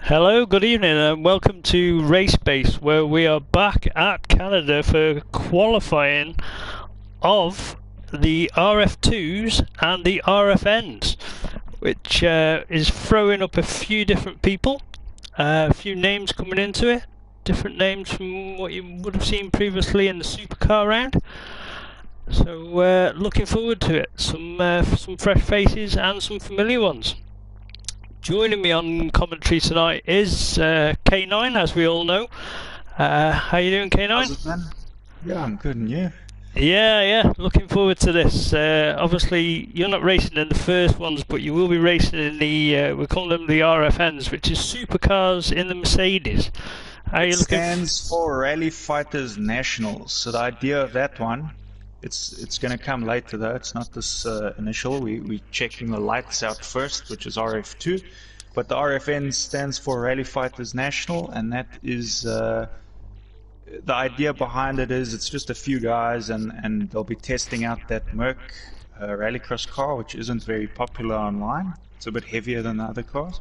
Hello, good evening, and welcome to Race Base, where we are back at Canada for qualifying of the RF2s and the RFNs, which is throwing up a few different people, a few names coming into it, different names from what you would have seen previously in the supercar round. So looking forward to it. Some fresh faces and some familiar ones. Joining me on commentary tonight is K9, as we all know. How you doing, K9? How's it, man? Yeah, I'm good, and you? Yeah, looking forward to this. Obviously, you're not racing in the first ones, but you will be racing in the, we call them the RFNs, which is supercars in the Mercedes. How It you looking? stands for Rally Fighters Nationals. So the idea of that one, it's going to come later though. It's not this initial. We're checking the lights out first, which is RF2. But the RFN stands for Rally Fighters National, and that is the idea behind it is it's just a few guys, and they'll be testing out that Merc rallycross car, which isn't very popular online. It's a bit heavier than the other cars.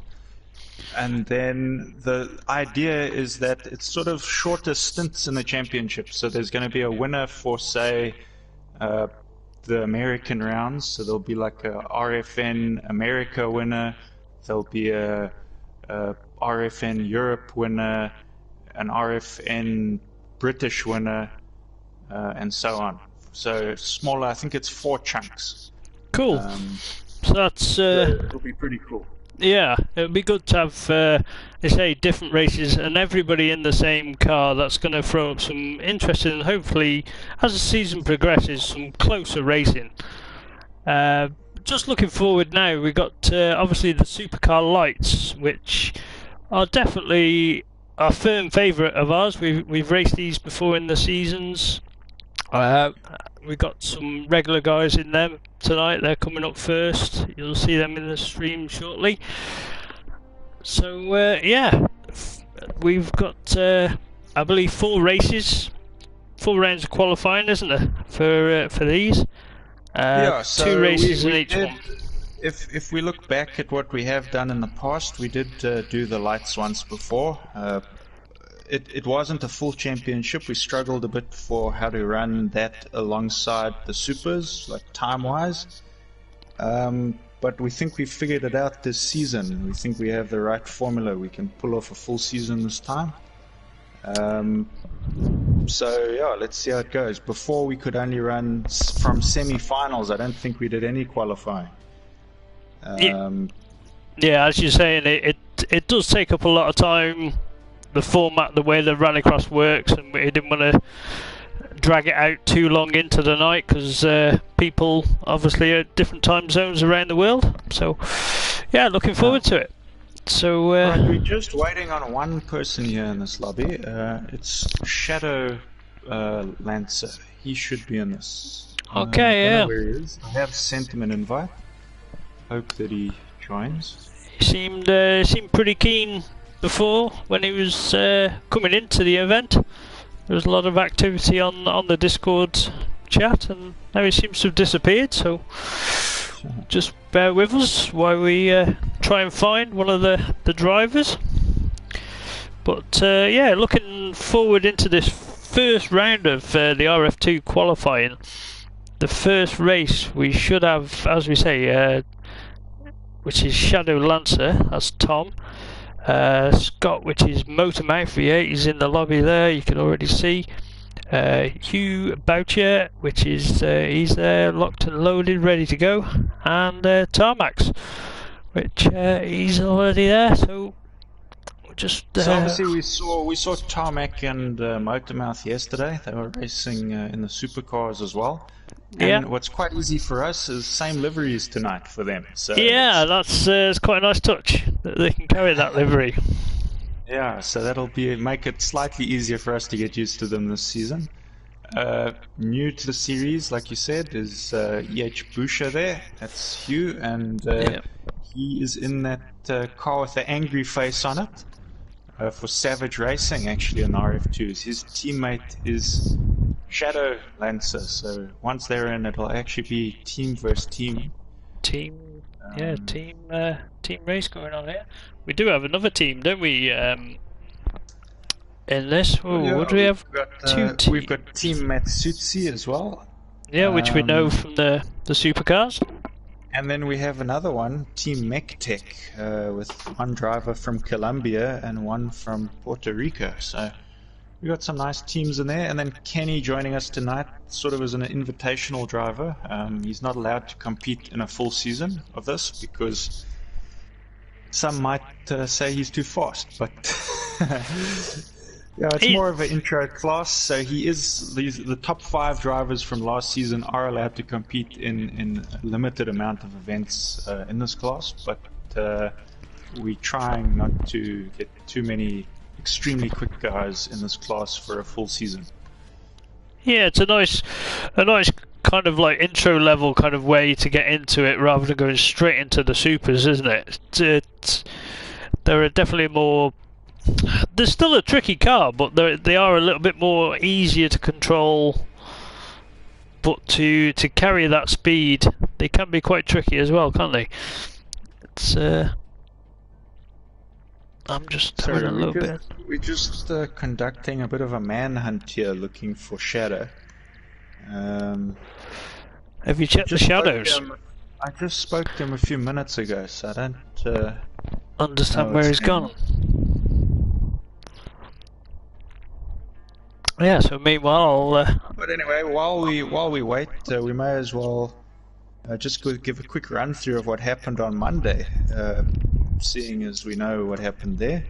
And then the idea is that it's sort of shorter stints in the championship. So there's going to be a winner for, say, the American rounds. So there'll be like a RFN America winner, there'll be a RFN Europe winner, an RFN British winner, and so on. So smaller, I think it's 4 chunks. Cool. So that's it'll be pretty cool. Yeah, it would be good to have, they say, different races and everybody in the same car. That's going to throw up some interesting and hopefully, as the season progresses, some closer racing. Just looking forward now, we got obviously the supercar lights, which are definitely a firm favourite of ours. We've raced these before in the seasons. We've got some regular guys in them tonight. They're coming up first. You'll see them in the stream shortly. So yeah, we've got I believe 4 races, 4 rounds of qualifying, isn't there, for these? Yeah, so 2 races we in each did, one. If we look back at what we have done in the past, we did do the lights once before. It wasn't a full championship. We struggled a bit for how to run that alongside the supers, like time-wise. But we think we figured it out this season. We think we have the right formula. We can pull off a full season this time. So yeah, let's see how it goes. Before we could only run from semi-finals. I don't think we did any qualifying. Yeah, as you're saying, it does take up a lot of time. The format, the way the rallycross works, and we didn't want to drag it out too long into the night because people obviously are at different time zones around the world. So yeah, looking forward to it. So right, we're just waiting on one person here in this lobby. It's Shadow Lancer. He should be in this. okay, I don't yeah. know where he is. I have sent him an invite. Hope that he joins. He seemed pretty keen before when he was coming into the event. There was a lot of activity on the Discord chat, and now he seems to have disappeared. So just bear with us while we try and find one of the drivers. But yeah, looking forward into this first round of the RF2 qualifying. The first race we should have, as we say, which is Shadow Lancer. That's Tom. Scott, which is Motormouth V8, is in the lobby there, you can already see. Hugh Boucher, which is he's there, locked and loaded, ready to go. And Tarmax, which he's already there. So just so obviously we saw Tarmac and Motormouth yesterday. They were racing in the supercars as well. And yeah, what's quite easy for us is same liveries tonight for them. So yeah, that's it's quite a nice touch that they can carry that livery. Yeah, so that'll make it slightly easier for us to get used to them this season. New to the series, like you said, is EH Boucher there. That's Hugh, and he is in that car with the angry face on it for Savage Racing, actually, in RF2s. His teammate is Shadow Lancer, so once they're in, it'll actually be team versus team. Team team race going on here. We do have another team, don't we? In this, what do we have? We've got Team Matsutsi as well. Yeah, which we know from the supercars. And then we have another one, Team MechTech, with one driver from Colombia and one from Puerto Rico. So we got some nice teams in there. And then Kenny joining us tonight, sort of as an invitational driver. He's not allowed to compete in a full season of this because some might say he's too fast, but yeah, it's more of an intro class. So the top 5 drivers from last season are allowed to compete in a limited amount of events in this class, but we're trying not to get too many extremely quick guys in this class for a full season. Yeah, it's a nice kind of like intro level kind of way to get into it rather than going straight into the supers, isn't it? There are definitely more. There's still a tricky car, but they are a little bit more easier to control. But to carry that speed, they can be quite tricky as well, can't they? It's I'm just having a little bit. We're just conducting a bit of a manhunt here, looking for Shadow. Have you checked the shadows? I just spoke to him a few minutes ago, so I don't understand where he's gone. Yeah, so meanwhile... But anyway, while we wait, we may as well just give a quick run through of what happened on Monday, seeing as we know what happened there.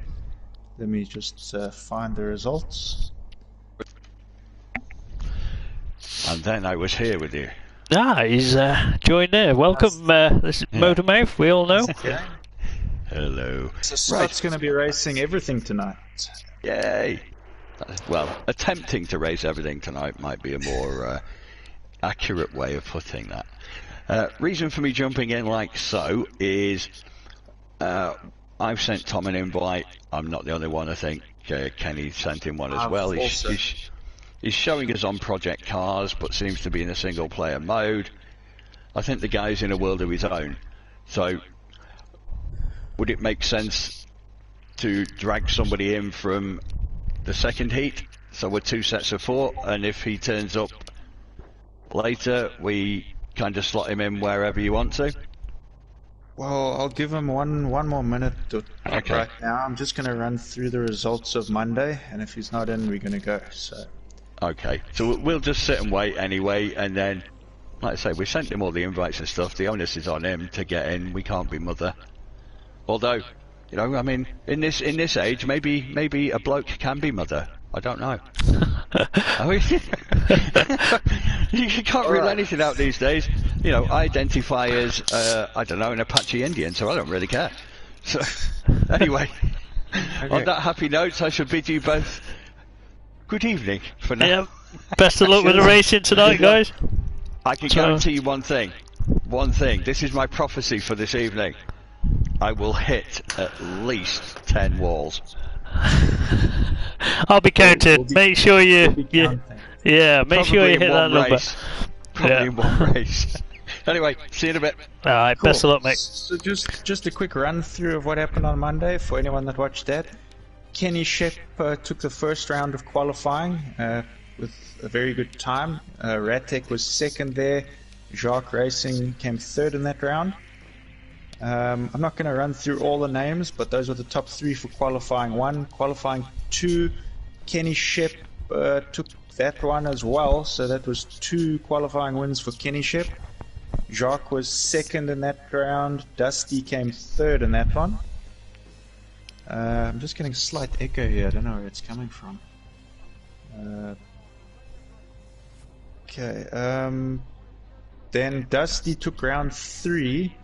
Let me just find the results. And then I was here with you. Ah, he's joined there. Welcome, this is Motormouth, we all know. Yeah. Hello. So Scott's going to be racing everything tonight. Yay! Well, attempting to race everything tonight might be a more accurate way of putting that. Reason for me jumping in like so is I've sent Tom an invite. I'm not the only one, I think. Kenny sent him one as well. He's showing us on Project Cars, but seems to be in a single player mode. I think the guy's in a world of his own. So, would it make sense to drag somebody in from the second heat? So we're 2 sets of 4, and if he turns up later, we kind of slot him in wherever you want to? Well, I'll give him one more minute Okay. right now. I'm just going to run through the results of Monday, and if he's not in, we're going to go. So. Okay, so we'll just sit and wait anyway, and then, like I say, we sent him all the invites and stuff. The onus is on him to get in. We can't be mother. Although, you know, I mean, in this age, maybe a bloke can be mother. I don't know. You can't rule anything out these days. You know, I identify as I don't know, an Apache Indian, so I don't really care. So anyway, on that happy note, I should bid you both good evening for now. Yeah, best of luck with the racing tonight, guys. I can guarantee you one thing. This is my prophecy for this evening. I will hit at least 10 walls. I'll be counting. Make sure you hit that number. Probably in one race. Anyway, see you in a bit. Alright, best of luck, mate. So just a quick run through of what happened on Monday for anyone that watched that. Kenny Shep took the first round of qualifying with a very good time. Ratek was second there. Jacques Racing came third in that round. I'm not going to run through all the names, but those were the top 3 for qualifying 1. Qualifying 2, Kenny Shep took that one as well, so that was 2 qualifying wins for Kenny Shep. Jacques was second in that round. Dusty came third in that one. I'm just getting a slight echo here. I don't know where it's coming from. Okay. Then Dusty took round 3.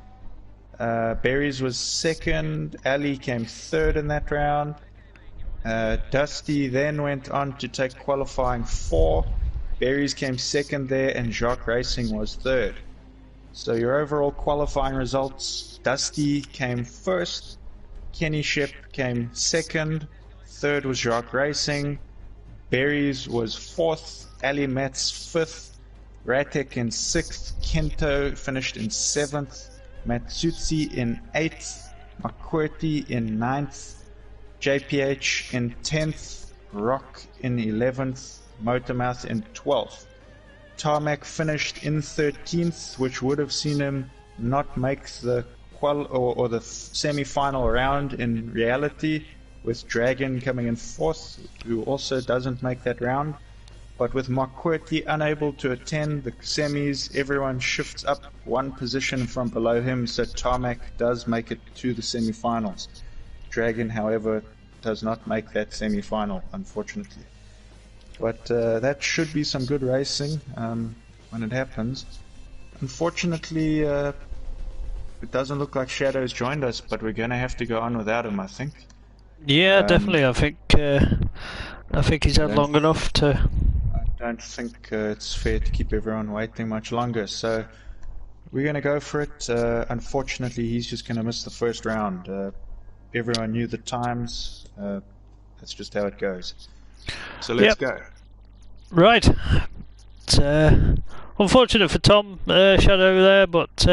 Berries was second. Ali came third in that round. Dusty then went on to take qualifying 4. Berries came second there, and Jacques Racing was third. So your overall qualifying results: Dusty came first, Kenny Shep came second, third was Jacques Racing, Berries was 4th, Ali Mats 5th, Ratek in 6th, Kento finished in 7th, Matsutsi in 8th, McQuartie in 9th, JPH in 10th, Rock in 11th, Motormouth in 12th. Tarmac finished in 13th, which would have seen him not make the or the semi-final round in reality, with Dragon coming in 4th, who also doesn't make that round. But with McQuartie unable to attend the semis, everyone shifts up one position from below him, so Tarmac does make it to the semi-finals. Dragon, however, does not make that semi-final, unfortunately. But that should be some good racing when it happens. Unfortunately, it doesn't look like Shadow's joined us, but we're going to have to go on without him, I think. Yeah, definitely. I think he's had long enough to. I don't think it's fair to keep everyone waiting much longer, so we're going to go for it. Unfortunately, he's just going to miss the first round. Everyone knew the times. That's just how it goes. So let's go. Right. It's unfortunate for Tom Shadow there, but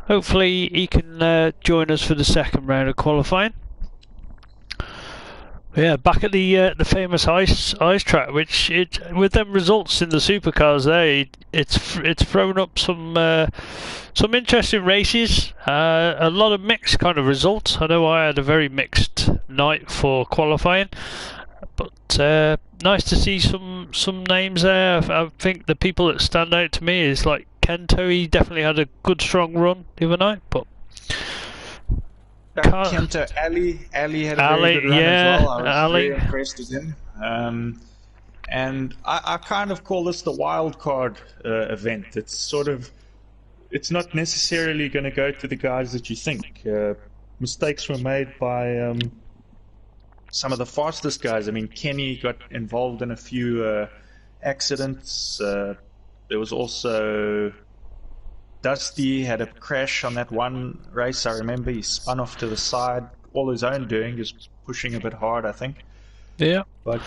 hopefully he can join us for the second round of qualifying. Yeah, back at the famous ice track, which with them results in the supercars there, it's thrown up some interesting races. A lot of mixed kind of results. I know I had a very mixed night for qualifying, but nice to see some names there. I think the people that stand out to me is like Kento. He definitely had a good strong run the other night, but. Kento, Ali had a very good run as well. I was very impressed with him. And I kind of call this the wild card event. It's not necessarily going to go to the guys that you think. Mistakes were made by some of the fastest guys. I mean, Kenny got involved in a few accidents. There was also Dusty had a crash on that one race. I remember he spun off to the side, all his own doing, just pushing a bit hard, I think. Yeah. But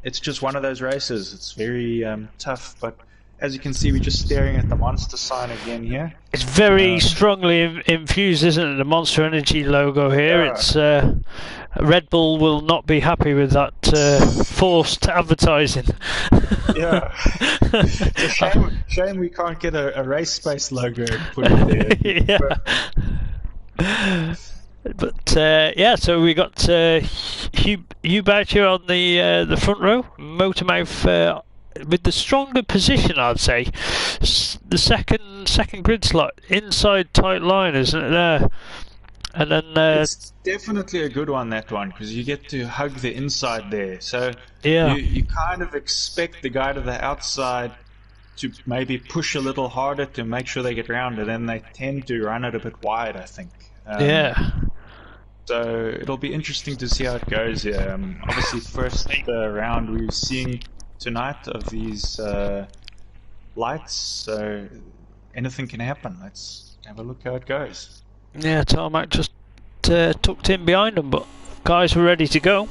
it's just one of those races. It's very tough, but as you can see, we're just staring at the Monster sign again here. It's very strongly infused, isn't it? The Monster Energy logo here. Yeah. It's Red Bull will not be happy with that forced advertising. Yeah, it's a shame we can't get a race space logo put in there. Yeah. But yeah, so we got Hugh Boucher on the front row, Motormouth with the stronger position, I'd say. The second grid slot, inside tight line, isn't it there? And then it's definitely a good one, that one, because you get to hug the inside there. So yeah, you kind of expect the guy to the outside to maybe push a little harder to make sure they get round, and then they tend to run it a bit wide, I think. Yeah. So it'll be interesting to see how it goes here. Obviously, first round we were seeing tonight of these lights, so anything can happen. Let's have a look how it goes. Yeah, Tarmac just tucked in behind them, but guys were ready to go.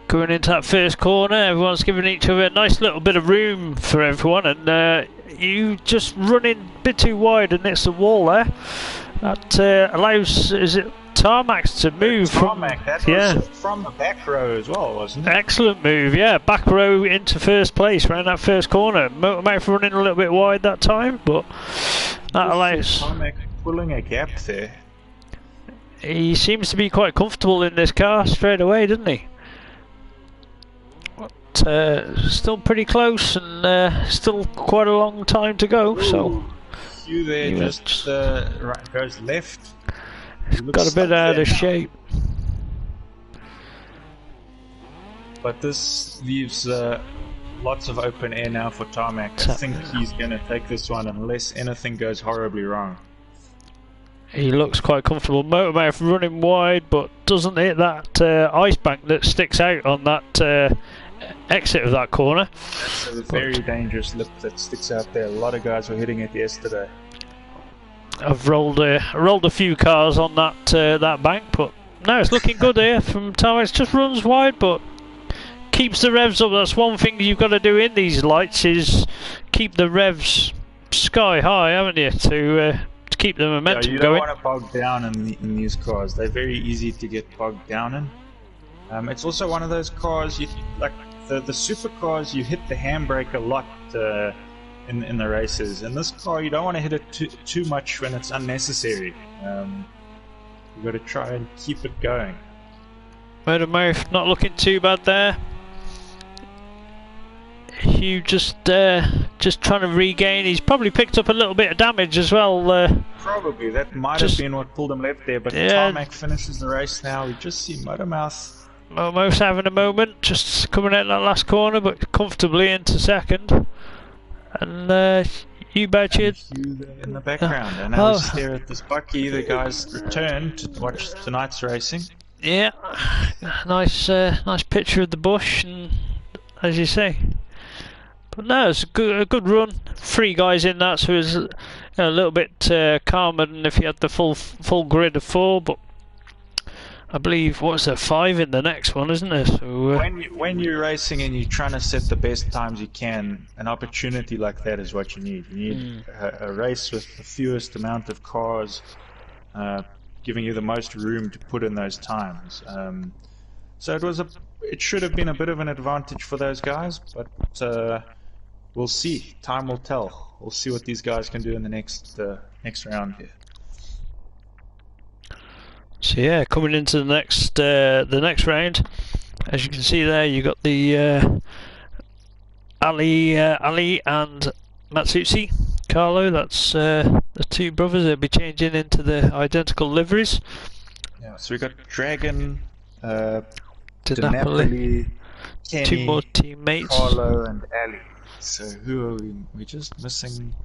Going into that first corner, everyone's giving each other a nice little bit of room for everyone, and you just running a bit too wide and next to the wall there. That allows, is it Tarmac to move Tarmac, that was from the back row as well, wasn't it? Excellent move, yeah. Back row into first place around that first corner. Motormouth running a little bit wide that time, but that allows Tarmac pulling a gap there. He seems to be quite comfortable in this car straight away, doesn't he? But still pretty close, and still quite a long time to go. Ooh. So you there just goes left. He's got a bit out of shape. But this leaves lots of open air now for Tarmac. I think he's going to take this one unless anything goes horribly wrong. He looks quite comfortable. Motormouth running wide, but doesn't hit that ice bank that sticks out on that exit of that corner. That's a very dangerous lip that sticks out there. A lot of guys were hitting it yesterday. I've rolled a few cars on that bank, but no, it's looking good here from Tarmac. Just runs wide, but keeps the revs up. That's one thing you've got to do in these lights, is keep the revs sky high, haven't you, to keep the momentum you don't going. want to bog down in these cars. They're very easy to get bogged down in. It's also one of those cars, like the supercars, you hit the handbrake a lot in the races. In this car, you don't want to hit it too much when it's unnecessary. You've got to try and keep it going. Word of mouth, not looking too bad there. Hugh just trying to regain. He's probably picked up a little bit of damage as well. Probably, that might have been what pulled him left there, but yeah. Tarmac finishes the race now. We just see Motormouth. Motormouth's having a moment, just coming out that last corner, but comfortably into second. And you bet you in the background. And now we stare at this Bucky, the guys return to watch tonight's racing. Yeah, nice picture of the bush, and as you say. But no, it's a good run. 3 guys in that, so it was a little bit calmer than if you had the full grid of 4. But I believe, what's there, 5 in the next one, isn't there? So when you're racing and you're trying to set the best times you can, an opportunity like that is what you need. You need a race with the fewest amount of cars, giving you the most room to put in those times. So it should have been a bit of an advantage for those guys, but we'll see. Time will tell. We'll see what these guys can do in the next round here. So yeah, coming into the next round, as you can see there, you got the Ali and Matsutsi. Carlo, that's the 2 brothers. They'll be changing into the identical liveries. Yeah, so we got Dragon, Napoli, Kenny, 2 more teammates, Carlo and Ali. So who are we? We're just missing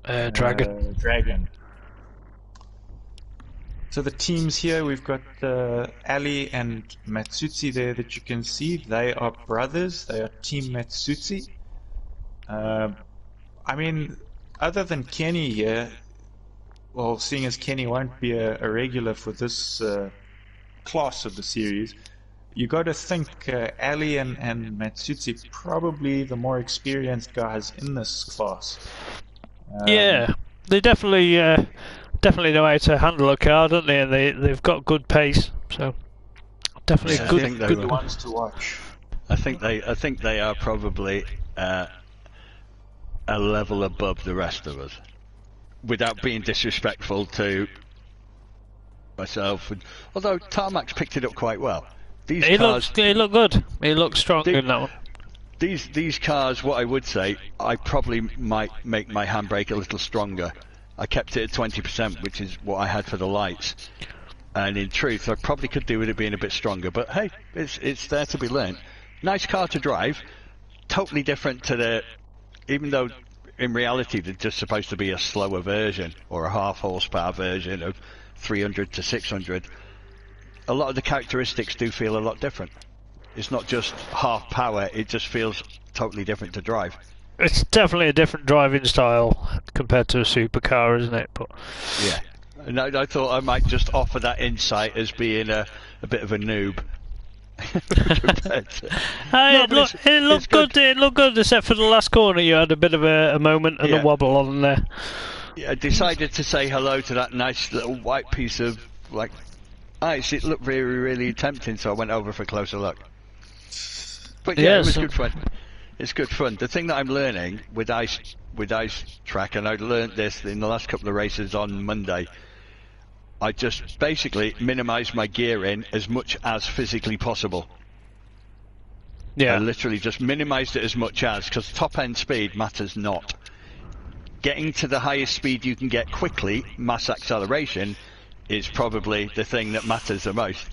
Dragon. Dragon. So the teams here, we've got Ali and Matsutsi there that you can see. They are brothers. They are Team Matsutsi. I mean, other than Kenny here, well, seeing as Kenny won't be a regular for this class of the series, you got to think Ali and Matsutsi probably the more experienced guys in this class. Yeah, they definitely know how to handle a car, don't they? And they've got good pace, so definitely good ones to watch. I think they are probably a level above the rest of us, without being disrespectful to myself. Although Tarmac's picked it up quite well. He looked good. He looked strong in that one. These cars, what I would say, I probably might make my handbrake a little stronger. I kept it at 20%, which is what I had for the lights. And in truth, I probably could do with it being a bit stronger. But hey, it's there to be learned. Nice car to drive. Totally different to the... Even though in reality they're just supposed to be a slower version or a half horsepower version of 300 to 600, a lot of the characteristics do feel a lot different. It's not just half power, it just feels totally different to drive. It's definitely a different driving style compared to a supercar, isn't it? But yeah, and I thought I might just offer that insight as being a bit of a noob. It looked good. It looked good, except for the last corner. You had a bit of a moment and a wobble on there. Yeah, I decided to say hello to that nice little white piece of ice. It looked really, really tempting, so I went over for a closer look. But yeah, it was good fun. It's good fun. The thing that I'm learning with ice track, and I learned this in the last couple of races on Monday, I just basically minimise my gear in as much as physically possible. Yeah. I literally just minimised it as much as, because top end speed matters not. Getting to the highest speed you can get quickly, mass acceleration, is probably the thing that matters the most.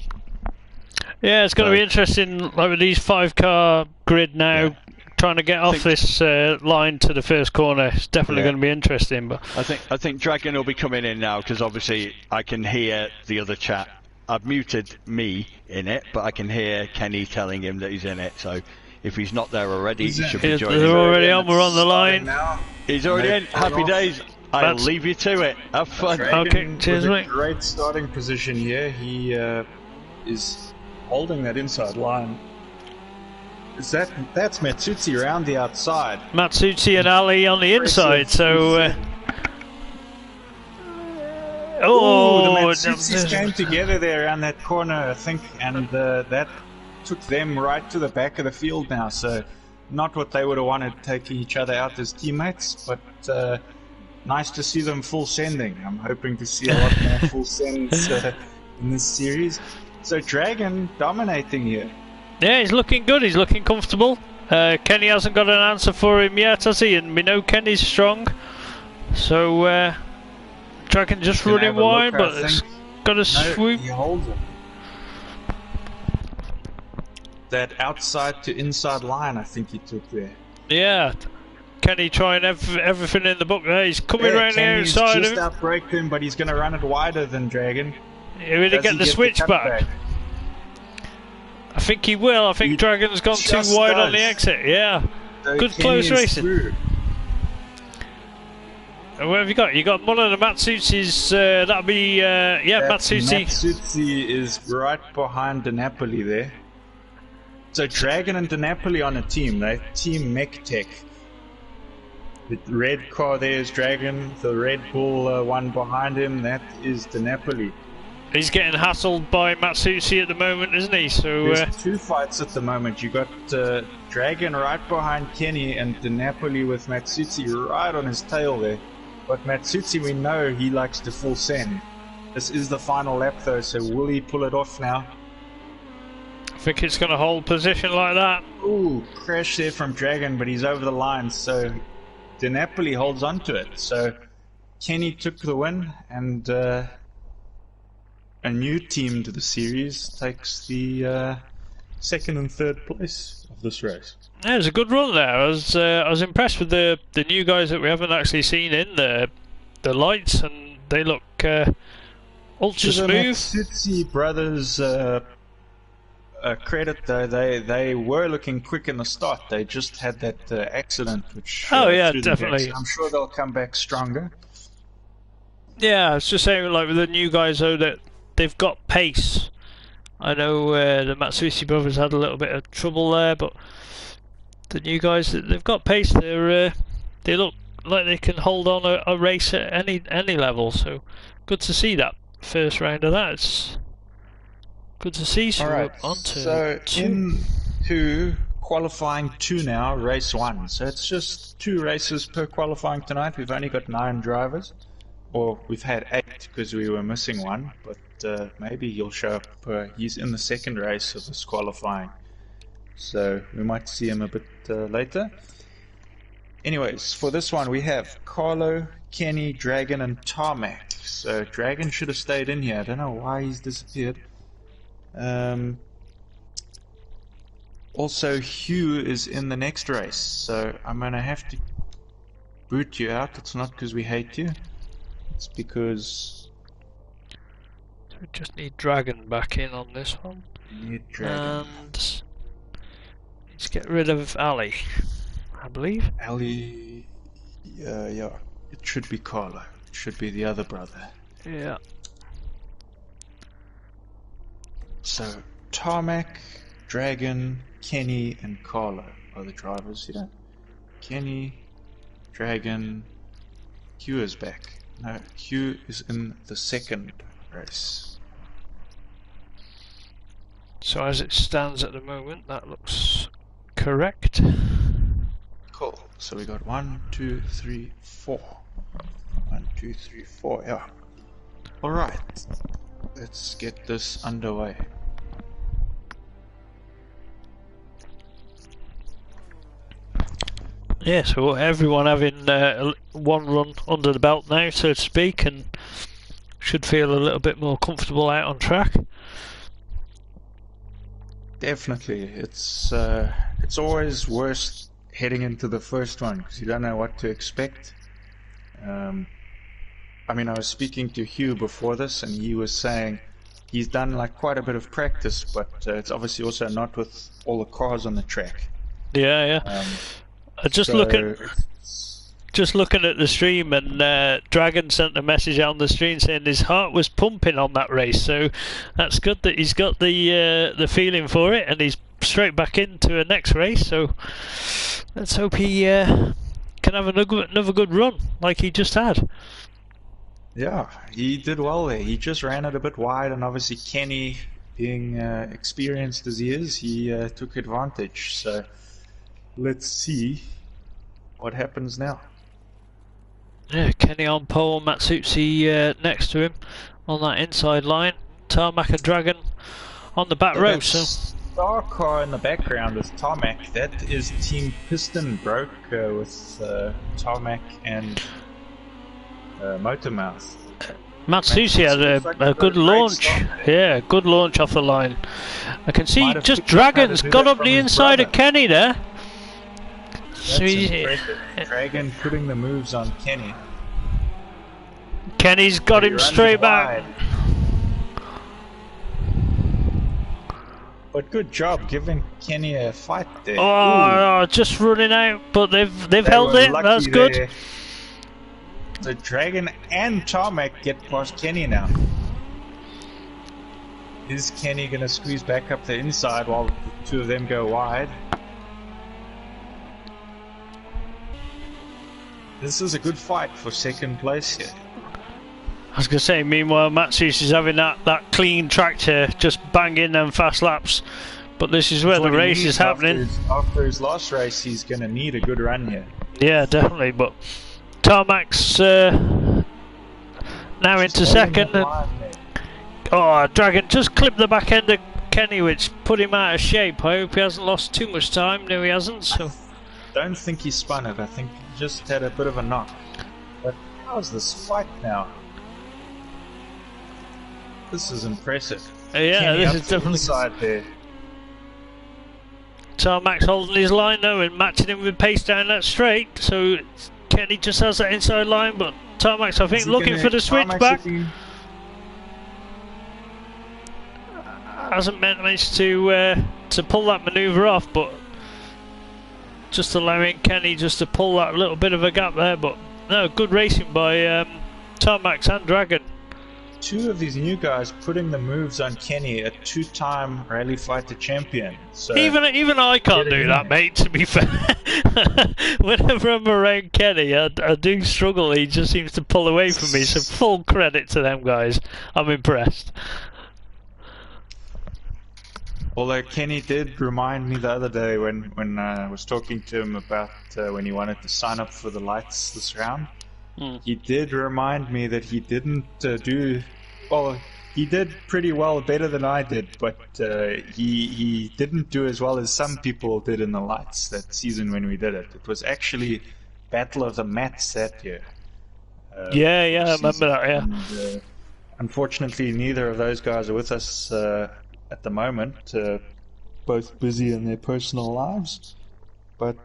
Yeah, it's going to be interesting, like with these 5-car grid now, trying to get off this line to the first corner. It's definitely going to be interesting. But I think Dragon will be coming in now, because obviously I can hear the other chat. I've muted me in it, but I can hear Kenny telling him that he's in it. So if he's not there already, he should be joining. They're already on. We're on the line. He's already in. Happy days. I'll leave you to it. Have fun. Okay, cheers, mate. Great starting position here. He is holding that inside line. That's Matsutsi around the outside. Matsutsi and Ali on the inside, so... the Matsutsis came together there around that corner, I think, and that took them right to the back of the field now, so not what they would have wanted, taking each other out as teammates, but nice to see them full sending. I'm hoping to see a lot more full sends in this series. So Dragon dominating here. Yeah, he's looking good, he's looking comfortable. Kenny hasn't got an answer for him yet, has he? And we know Kenny's strong. So Dragon just running wide, but it's got a swoop. He holds it. That outside to inside line, I think he took there. Yeah. Kenny trying everything in the book there. He's coming around the outside of him. Just outbraked him, but he's going to run it wider than Dragon. He really get the switch back. I think he will. I think Dragon's gone too wide on the exit. Yeah. So good close racing. Through. What have you got? You got one of the Matsutsis. That'll be Matsutsi. Matsutsi is right behind DiNapoli there. So Dragon and DiNapoli on a team. They team Mech Tech. The red car there is Dragon. The Red Bull one behind him, that is DiNapoli. He's getting hassled by Matsutsi at the moment, isn't he? So there's two fights at the moment. You got Dragon right behind Kenny and DiNapoli with Matsutsi right on his tail there. But Matsutsi, we know he likes to full send. This is the final lap though, so will he pull it off now? I think it's going to hold position like that. Ooh, crash there from Dragon, but he's over the line, so DiNapoli holds on to it. So Kenny took the win, and a new team to the series takes the second and third place of this race. Yeah, it was a good run there. I was impressed with the new guys that we haven't actually seen in the lights, and they look ultra smooth. The Matsutsi brothers credit though, they were looking quick in the start. They just had that accident, which definitely. I'm sure they'll come back stronger. Yeah, I was just saying, like with the new guys though, that they've got pace. I know the Matsutsi brothers had a little bit of trouble there, but the new guys, they've got pace. They look like they can hold on a race at any level. So good to see that first round of that. It's good to see. So right. on to so two. into qualifying 2 now, race 1. So it's just 2 races per qualifying tonight. We've only got 9 drivers, or we've had 8 because we were missing one. But maybe he'll show up. He's in the second race of this qualifying, so we might see him a bit later. Anyways, for this one we have Carlo, Kenny, Dragon and Tarmac. So Dragon should have stayed in here. I don't know why he's disappeared. Also Hugh is in the next race, so I'm gonna have to boot you out. It's not because we hate you, it's because we just need Dragon back in on this one. Need Dragon. And let's get rid of Ali, I believe. Ali, yeah, it should be Carlo. It should be the other brother. Yeah. So Tarmac, Dragon, Kenny, and Carlo are the drivers here. Kenny, Dragon, Q is back. No, Q is in the second race. So as it stands at the moment, that looks correct. Cool. So we got 1, 2, 3, 4. 1, 2, 3, 4. Yeah. All right. Let's get this underway. Yeah, so everyone having one run under the belt now, so to speak, and should feel a little bit more comfortable out on track. Definitely, it's always worse heading into the first one because you don't know what to expect. I mean, I was speaking to Hugh before this, and he was saying he's done like quite a bit of practice, but it's obviously also not with all the cars on the track. Yeah. Just looking at the stream, and Dragon sent a message on the stream saying his heart was pumping on that race. So that's good that he's got the feeling for it, and he's straight back into a next race. So let's hope he can have another good run like he just had. Yeah, he did well there. He just ran it a bit wide, and obviously Kenny, being experienced as he is, he took advantage. So let's see what happens now. Yeah, Kenny on pole, Matsutsi next to him on that inside line. Tarmac and Dragon on the back row. So star car in the background is Tarmac. That is Team Piston Broke with Tarmac and Motormouth. Matsushi had a good launch. Yeah, good launch off the line. I can see just Dragon's got up the inside of Kenny there. That's impressive. Dragon putting the moves on Kenny. Kenny's got him straight back. But good job giving Kenny a fight there. Oh, just running out, but they've held it. That's good. There. So Dragon and Tarmac get past Kenny now. Is Kenny going to squeeze back up the inside while the two of them go wide? This is a good fight for second place here. I was going to say, meanwhile, Matsus is having that clean tractor, just banging them fast laps. But this is where the race is happening. After his last race, he's going to need a good run here. Yeah, definitely. But Tarmac's now into second. Oh, Dragon just clipped the back end of Kenny, which put him out of shape. I hope he hasn't lost too much time. No, he hasn't. So I don't think he spun it. I think he just had a bit of a knock. But how's this fight now? This is impressive. Yeah, Kenny this is definitely inside there. Tarmac's holding his line though and matching him with pace down that straight. So Kenny just has that inside line, but Tarmac's, I think, looking for the switch back. Hasn't managed to pull that manoeuvre off, but just allowing Kenny just to pull that little bit of a gap there. But no, good racing by Tarmac and Dragon. Two of these new guys putting the moves on Kenny, a two-time Rally Fighter champion. So even I can't do that, mate, to be fair. Whenever I'm around Kenny, I do struggle. He just seems to pull away from me, so full credit to them guys. I'm impressed. Although Kenny did remind me the other day when I was talking to him about when he wanted to sign up for the lights this round. He did remind me that he didn't do well. He did pretty well, better than I did, but he didn't do as well as some people did in the lights that season when we did it. It was actually Battle of the Mats that year. Yeah, I remember that. Yeah. And, unfortunately, neither of those guys are with us at the moment. Both busy in their personal lives, but.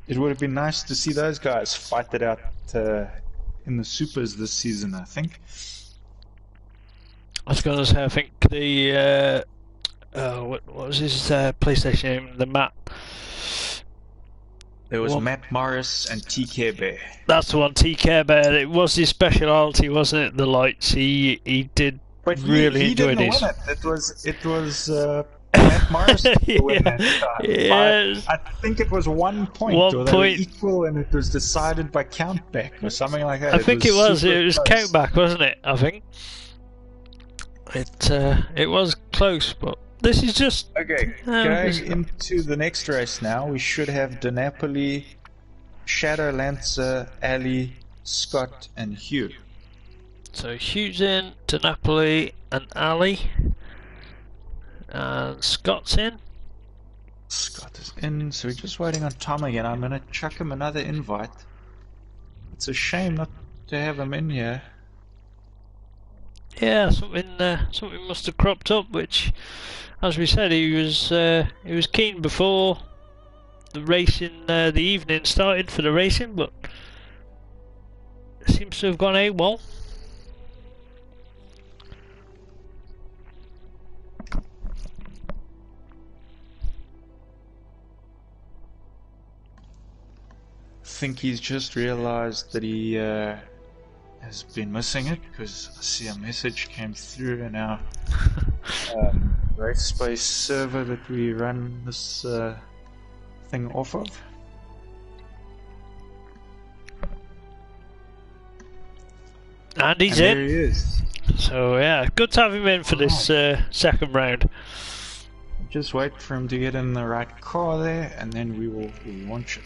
It would have been nice to see those guys fight it out in the supers this season, I think. I was going to say, I think the what was his PlayStation name? The Matt. There was Matt Morris and TK Bear. That's the one, TK Bear. It was his speciality, wasn't it? The lights. He did really enjoy this. It was Matt Morris win that time. Yes. I think it was 1 point. Or they were equal, and it was decided by countback or something like that. I think it was. It was countback, wasn't it? I think it was close, but this is just okay. Going into the next race now, we should have DeNapoli, Shadow Lancer, Ali, Scott, and Hugh. So Hugh's in, DeNapoli, and Ali. And Scott's in. Scott is in, so we're just waiting on Tom again. I'm going to chuck him another invite. It's a shame not to have him in here. Yeah, something must have cropped up, which, as we said, he was keen before the racing, the evening started for the racing, but it seems to have gone AWOL. I think he's just realized that he has been missing it, because I see a message came through in our race space server that we run this thing off of. And he's and in. There he is. So yeah, good to have him in for this second round. Just wait for him to get in the right car there, and then we will launch it.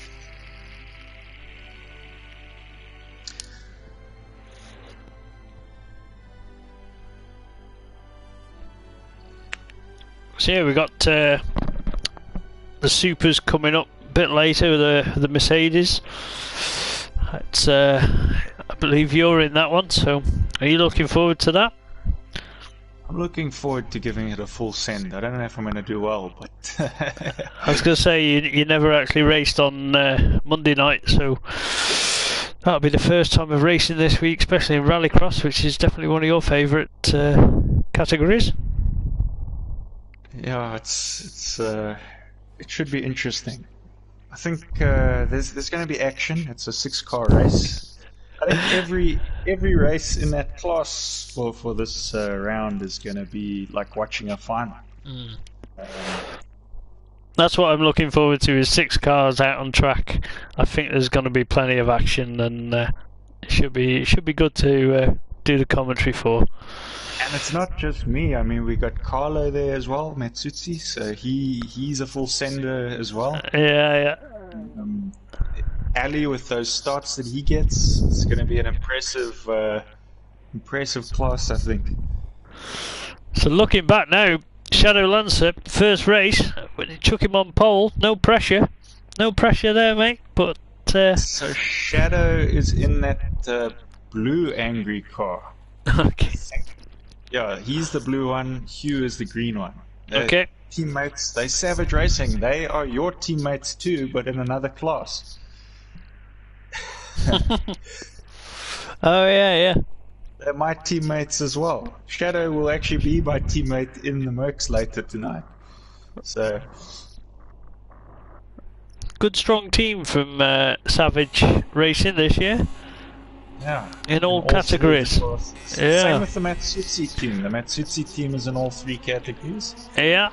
So yeah, we got the supers coming up a bit later, the Mercedes. It's, I believe you're in that one, so are you looking forward to that? I'm looking forward to giving it a full send. I don't know if I'm going to do well, but I was going to say you never actually raced on Monday night, so that'll be the first time of racing this week, especially in Rallycross, which is definitely one of your favourite categories. Yeah, it should be interesting. I think there's going to be action. It's a 6-car race. I think every race in that class for this round is going to be like watching a final. That's what I'm looking forward to, is 6 cars out on track. I think there's going to be plenty of action, and it should be good to do the commentary for. And it's not just me. I mean, we got Carlo there as well, Matsutsi, so he's a full sender as well. Yeah. Ali, with those starts that he gets, it's going to be an impressive class, I think. So looking back now, Shadow Lancer, first race, when he chuck him on pole, no pressure there, mate. But so Shadow is in that blue angry car. Okay. Yeah, he's the blue one. Hugh is the green one. Okay. Teammates, they Savage Racing. They are your teammates too, but in another class. Oh yeah. They're my teammates as well. Shadow will actually be my teammate in the Mercs later tonight. So good strong team from Savage Racing this year. Yeah. In all categories. Yeah. Same with the Matsutsi team. The Matsutsi team is in all 3 categories. Yeah.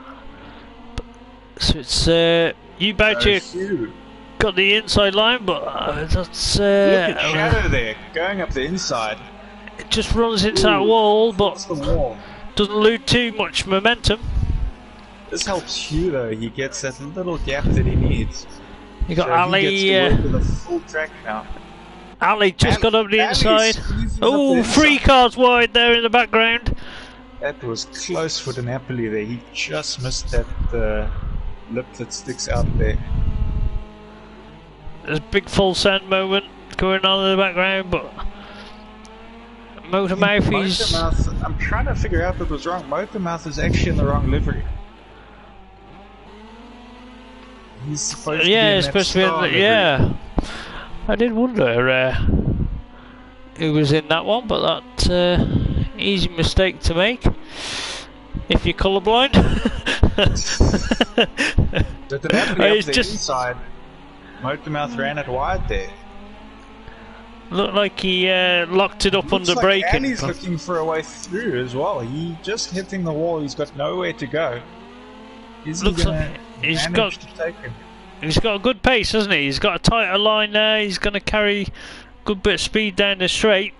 So it's you Boucher got the inside line, but that's look at Shadow there going up the inside. It just runs into that wall, but the wall. Doesn't lose too much momentum. This helps Hugh though. He gets that little gap that he needs. You got so Ali. He gets to work with a full track now. Ali just got up the inside. Oh, 3 cars wide there in the background. That was close for DiNapoli there. He just missed that lip that sticks out there. There's a big full send moment going on in the background, but Motormouth is... I'm trying to figure out what was wrong. Motormouth is actually in the wrong livery. He's supposed to be in supposed to be in the... Yeah. I did wonder who was in that one, but that's easy mistake to make if you're colourblind. So DiNapoli up the inside, Motormouth ran it wide there. Looked like he locked it up under braking. And he's looking for a way through as well. He just hitting the wall. He's got nowhere to go. He's got to take him. He's got a good pace, hasn't he? He's got a tighter line there. He's going to carry a good bit of speed down the straight.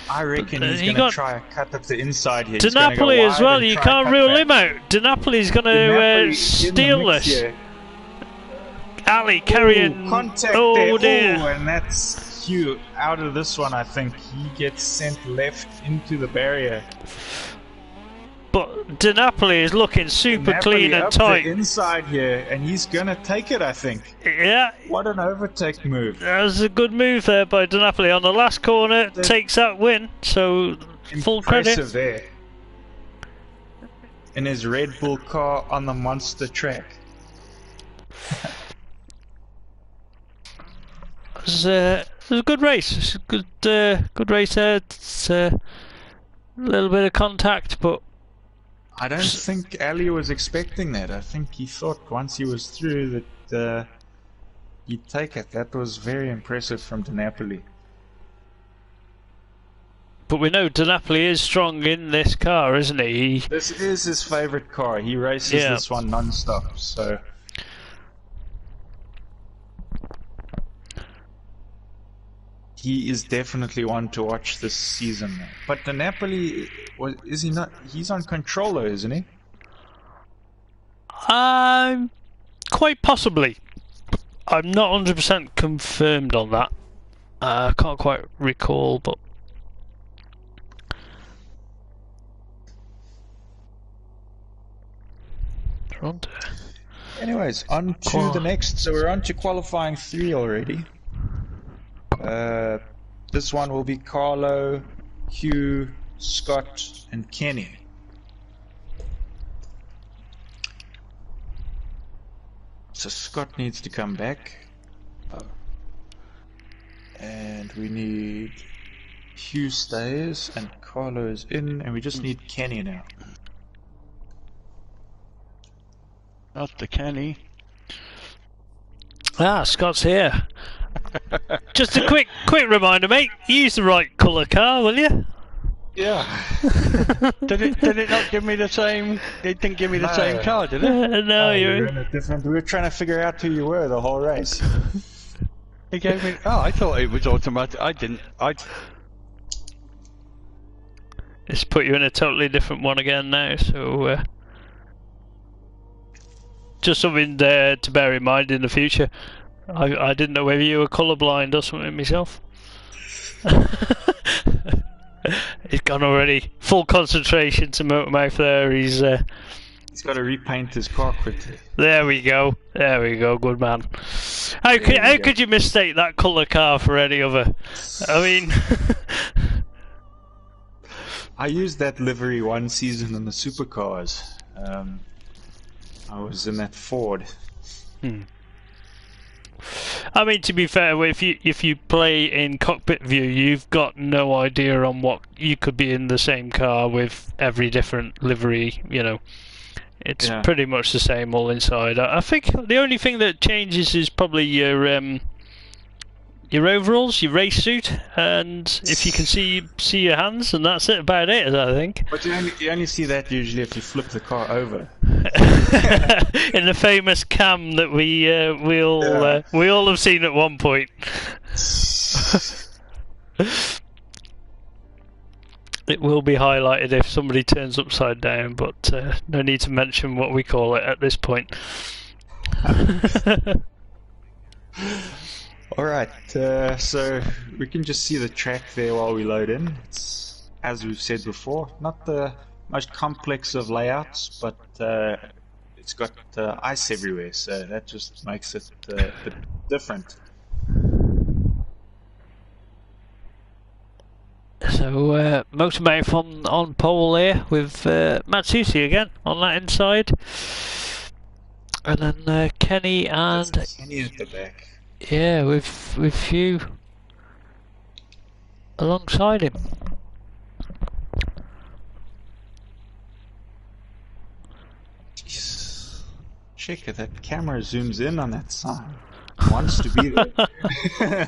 I reckon he's going to try a cut up the inside here. DiNapoli as well. You can't rule him out. DiNapoli's going to steal this. Here. Ali carrying. Contact there. Dear. And that's Hugh out of this one. I think he gets sent left into the barrier. But DiNapoli is looking super clean and tight. The inside here, and he's going to take it, I think. Yeah. What an overtake move. That was a good move there by DiNapoli. On the last corner, takes that win, so full credit. Impressive there. In his Red Bull car on the monster track. It was a good race. It was a good race there. It's a little bit of contact, but I don't think Ali was expecting that. I think he thought once he was through that he'd take it. That was very impressive from DiNapoli. But we know De Napoli is strong in this car, isn't he? This is his favourite car. He races this one non-stop, so... He is definitely one to watch this season. But De Napoli, is he not? He's on controller, isn't he? Quite possibly. I'm not 100% confirmed on that. I can't quite recall, but... Toronto. Anyways, on to the next. So we're on to qualifying 3 already. This one will be Carlo, Hugh, Scott, and Kenny. So Scott needs to come back. And we need Hugh stays and Carlo is in, and we just need Kenny now. Not the Kenny. Ah, Scott's here. Just a quick reminder, mate. Use the right colour car, will you? Yeah. Did it not give me the same? It didn't give me the same car, did it? No, you're in a different. We were trying to figure out who you were the whole race. It gave me. Oh, I thought it was automatic. I didn't. It's put you in a totally different one again now, so just something to bear in mind in the future. I didn't know whether you were colourblind or something myself. He's gone already. Full concentration to Motormouth there. He's got to repaint his car quickly. There we go. There we go. Good man. How could you mistake that colour car for any other? I mean... I used that livery one season in the supercars. I was in that Ford. I mean, to be fair, if you play in cockpit view, you've got no idea on what you could be in the same car with every different livery. You know, it's pretty much the same all inside. I think the only thing that changes is probably your overalls, your race suit, and if you can see your hands, and that's about it, I think. But you only see that usually if you flip the car over. In the famous cam that we all have seen at one point. It will be highlighted if somebody turns upside down, but no need to mention what we call it at this point. Alright, so we can just see the track there while we load in. It's, as we've said before, not the most complex of layouts, but it's got ice everywhere, so that just makes it a bit different. So Motormouth on pole here with Matsushi again on that inside, and then Kenny and Kenny at the back. Yeah, with Hugh alongside him. Jeez. Check it, that camera zooms in on that sign. Wants to be there.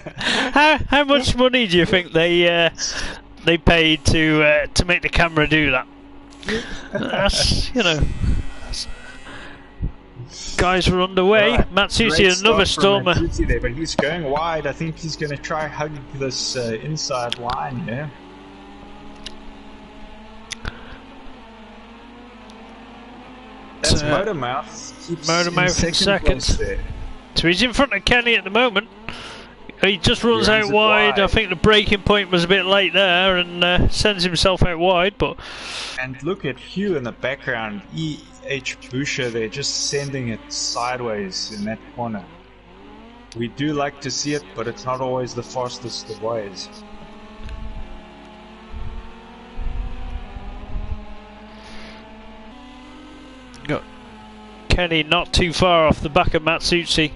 How much money do you think they paid to make the camera do that? That's, you know. Guys are underway. Right. Matsushi another stormer. There, but he's going wide. I think he's going to try hug this inside line here. That's Motormouth. Motormouth in second. So he's in front of Kenny at the moment. He just runs out wide. I think the braking point was a bit late there and sends himself out wide. But and look at Hugh in the background. H. Busher there, just sending it sideways in that corner. We do like to see it, but it's not always the fastest of ways. Got Kenny not too far off the back of Matsushi.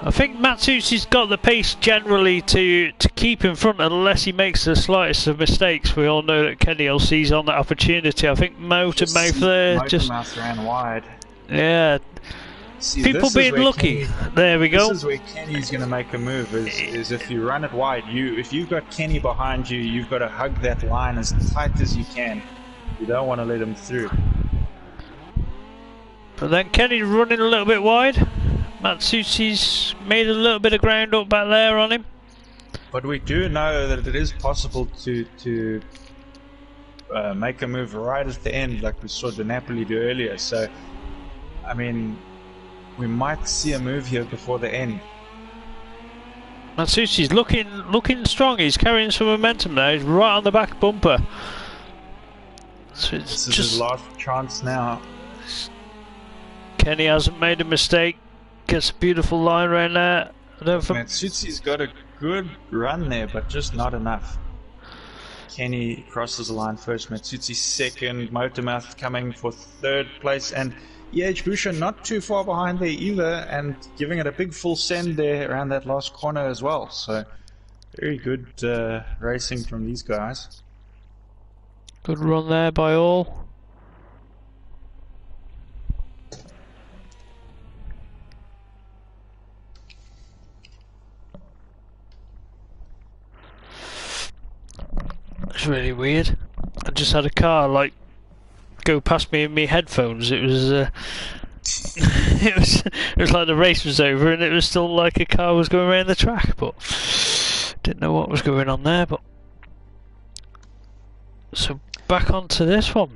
I think Matsushi's got the pace generally to keep in front unless he makes the slightest of mistakes. We all know that Kenny will seize on that opportunity. I think Motormouth there Motormouth ran wide. Yeah. See, People this is being where lucky. Kenny- There we go. This is where Kenny's going to make a move. Is if you run it wide, if you've got Kenny behind you, you've got to hug that line as tight as you can. You don't want to let him through. But then Kenny's running a little bit wide. Matsuchi's made a little bit of ground up back there on him. But we do know that it is possible to make a move right at the end, like we saw De Napoli do earlier. So, I mean, we might see a move here before the end. Matsuchi's looking strong. He's carrying some momentum now. He's right on the back bumper. So it's This is just his last chance now. Kenny hasn't made a mistake. Gets a beautiful line around there. I don't think Matsuchi's got a good run there, but just not enough. Kenny crosses the line first, Matsuchi second, Motormouth coming for third place, and Busha not too far behind there either, and giving it a big full send there around that last corner as well. So very good racing from these guys. good run there by all. It's really weird. I just had a car like go past me in my headphones. It was it was like the race was over and it was still like a car was going around the track, but didn't know what was going on there. But so back onto this one.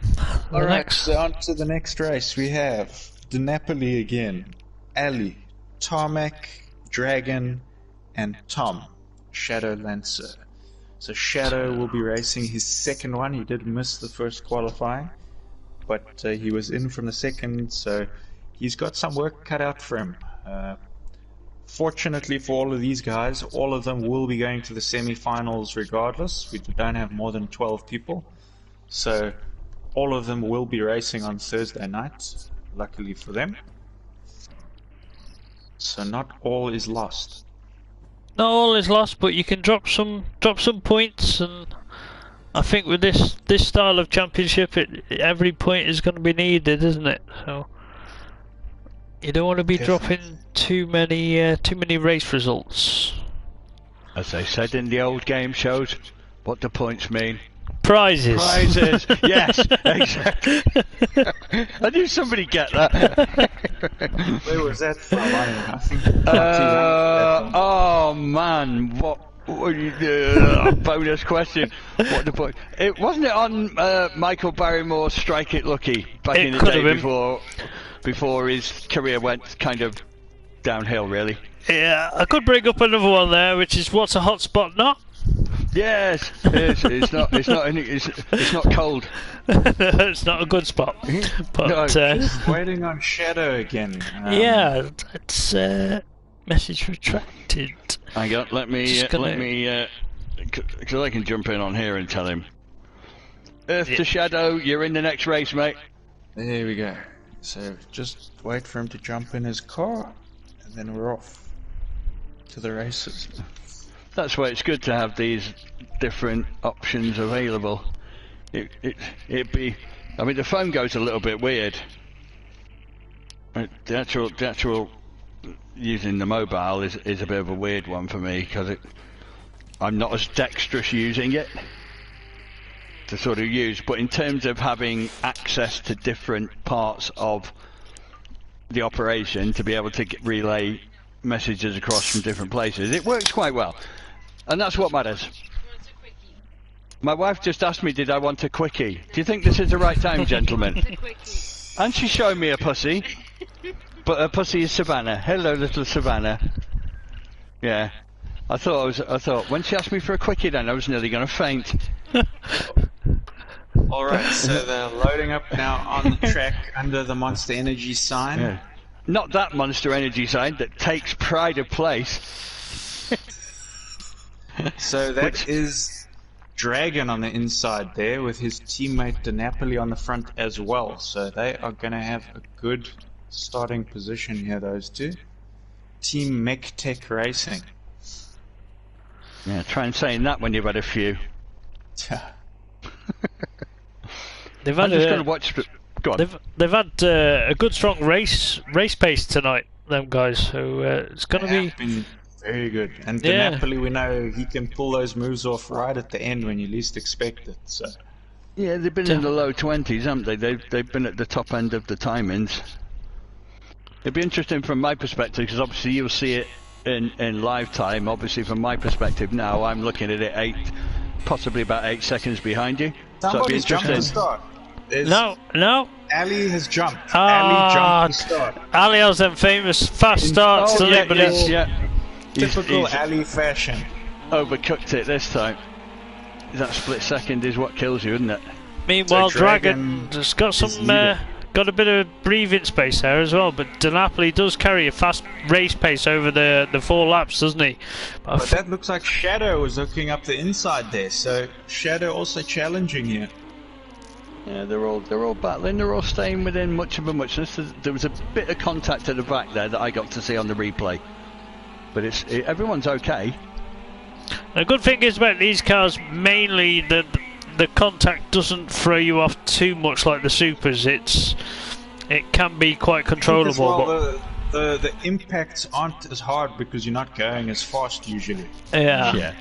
Alright, so on to the next race. We have De Napoli again, Ali, Tarmac, Dragon, and Tom, Shadow Lancer. So Shadow will be racing his second one. He did miss the first qualifying, but he was in from the second, so he's got some work cut out for him. Fortunately for all of these guys, all of them will be going to the semi-finals regardless. We don't have more than 12 people, so all of them will be racing on Thursday night, luckily for them. So not all is lost. Not all is lost, but you can drop some points, and I think with this style of championship, every point is going to be needed, isn't it? So you don't want to be dropping too many race results. As they said in the old game shows, what do points mean? Prizes. Prizes. Yes, exactly. I knew somebody get that. Where was that from? I think oh man, what you bonus question. What the point? Wasn't it on Michael Barrymore's Strike It Lucky back in the day before his career went kind of downhill, really? Yeah, I could bring up another one there, which is what's a hot spot not? Yes, it's not cold. It's not a good spot. But No. waiting on Shadow again. yeah, it's message retracted. Hang on, let me, because I can jump in on here and tell him. Earth to Shadow, you're in the next race, mate. There we go. So just wait for him to jump in his car, and then we're off to the races. That's why it's good to have these different options available. It'd be, I mean, the phone goes a little bit weird. The actual using the mobile is a bit of a weird one for me because I'm not as dexterous using it to sort of use. But in terms of having access to different parts of the operation to be able to relay messages across from different places, it works quite well. And that's what matters. My wife just asked me, did I want a quickie? Do you think this is the right time, gentlemen? And she's showing me a pussy. But her pussy is Savannah. Hello, little Savannah. Yeah. I thought when she asked me for a quickie then, I was nearly going to faint. Alright, so they're loading up now on the track under the Monster Energy sign. Yeah. Not that Monster Energy sign that takes pride of place. So that is Dragon on the inside there with his teammate De Napoli on the front as well. So they are going to have a good starting position here, those two. Team Mech Tech Racing. Yeah, try and saying that when you've had a few. They've had I'm just going to watch. Go on. They've had a good strong race pace tonight, them guys. So it's going to be been very good. And De Yeah. Napoli, we know he can pull those moves off right at the end when you least expect it. So Yeah, they've been in the low 20s, haven't they? They've been at the top end of the timings. It'd be interesting from my perspective, because obviously you'll see it in live time. Obviously, from my perspective now, I'm looking at it possibly about 8 seconds behind you. somebody's so jumped it'd the be start. no. Ali has jumped. Ah, Ali jumped the start. Ali has them famous fast starts, doesn't he? But it's Typical he's Ali fashion. overcooked it this time. That split second is what kills you, isn't it? meanwhile So Dragon Dragon has got is some leader. got a bit of breathing space there as well. But De Napoli does carry a fast race pace over the 4 laps, doesn't he? But that looks like Shadow was hooking up the inside there. So Shadow also challenging here. Yeah, they're all battling. They're all staying within much of a muchness. There was a bit of contact at the back there that I got to see on the replay, but everyone's okay. The good thing is about these cars, mainly the contact doesn't throw you off too much like the Supers. It can be quite controllable. Well, the impacts aren't as hard because you're not going as fast usually. Yeah.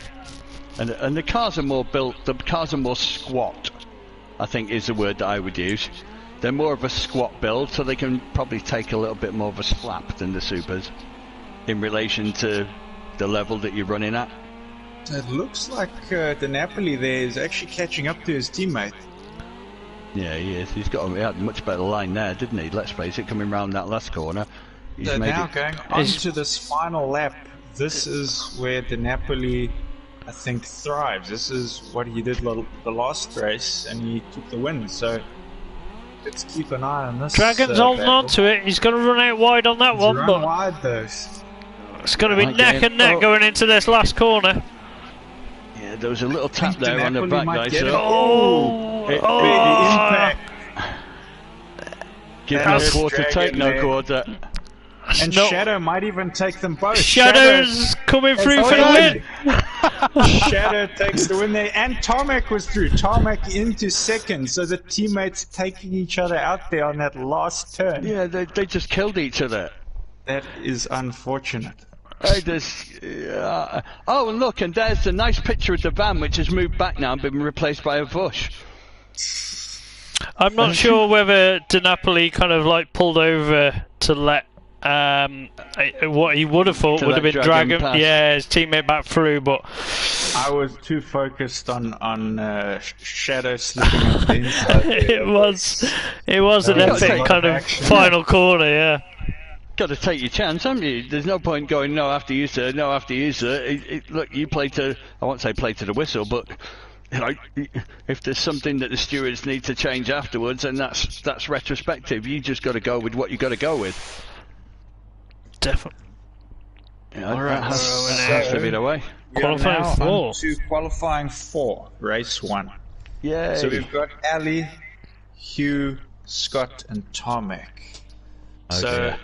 And the cars are more built. The cars are more squat, I think is the word that I would use. They're more of a squat build, so they can probably take a little bit more of a slap than the Supers in relation to the level that you're running at. It looks like De Napoli there is actually catching up to his teammate. Yeah, he is. He had a much better line there, didn't he? Let's face it, coming round that last corner. He's So made now it. going on to this final lap, this is where De Napoli, I think, thrives. This is what he did the last race, and he took the win. So let's keep an eye on this. Dragon's holding on to it. He's going to run out wide on that one, but wide though. it's going to be neck and neck going into this last corner. Yeah, there was a little tap there on the back, guys. Impact. Give no That's quarter, Dragon take no there. quarter. And No. Shadow might even take them both. Shadow's coming through for the win. Shadow takes the win there, and Tarmac was through. Tarmac into second, so the teammates taking each other out there on that last turn. Yeah, they just killed each other. That is unfortunate. Oh, and look, and there's a nice picture of the van, which has moved back now and been replaced by a bush. I'm not sure whether De Napoli kind of like pulled over to let what he would have thought To would have let been Dragon Dragon, pass. his teammate back through, but I was too focused on Shadow slipping up the inside. it was an That was a epic lot kind of of action. final corner, yeah. Got to take your chance, haven't you? There's no point going, no, after you, sir, no, after you, sir. Look, you play to, I won't say play to the whistle, but you know, if there's something that the stewards need to change afterwards, and that's retrospective, you just got to go with what you got to go with. Definitely. Yeah, All right, that has to be the way. We are Qualifying now four. on to qualifying 4, race 1. Yay. So we've got Ali, Hugh, Scott, and Tarmac. So dear.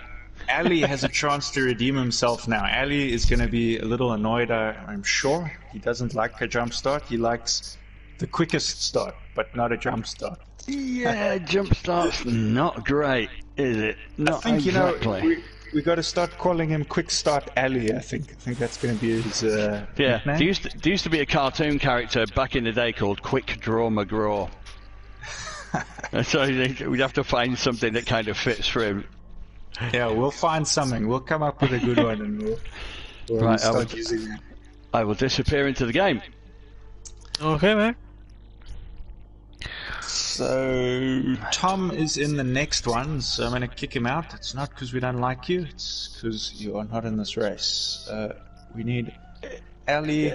Ali has a chance to redeem himself now. Ali is going to be a little annoyed, I'm sure. He doesn't like a jump start. He likes the quickest start, but not a jump start. Yeah, jump start's not great, is it? Not I think, exactly. we got to start calling him Quick Start Ali, I think. I think that's going to be his Yeah, nickname. there used to be a cartoon character back in the day called Quick Draw McGraw. So we'd have to find something that kind of fits for him. Yeah, we'll find something. We'll come up with a good one, and we'll Right, start using that. I will disappear into the game. Okay, man. So Tom is in the next one, so I'm going to kick him out. It's not because we don't like you, it's because you are not in this race. We need Ali,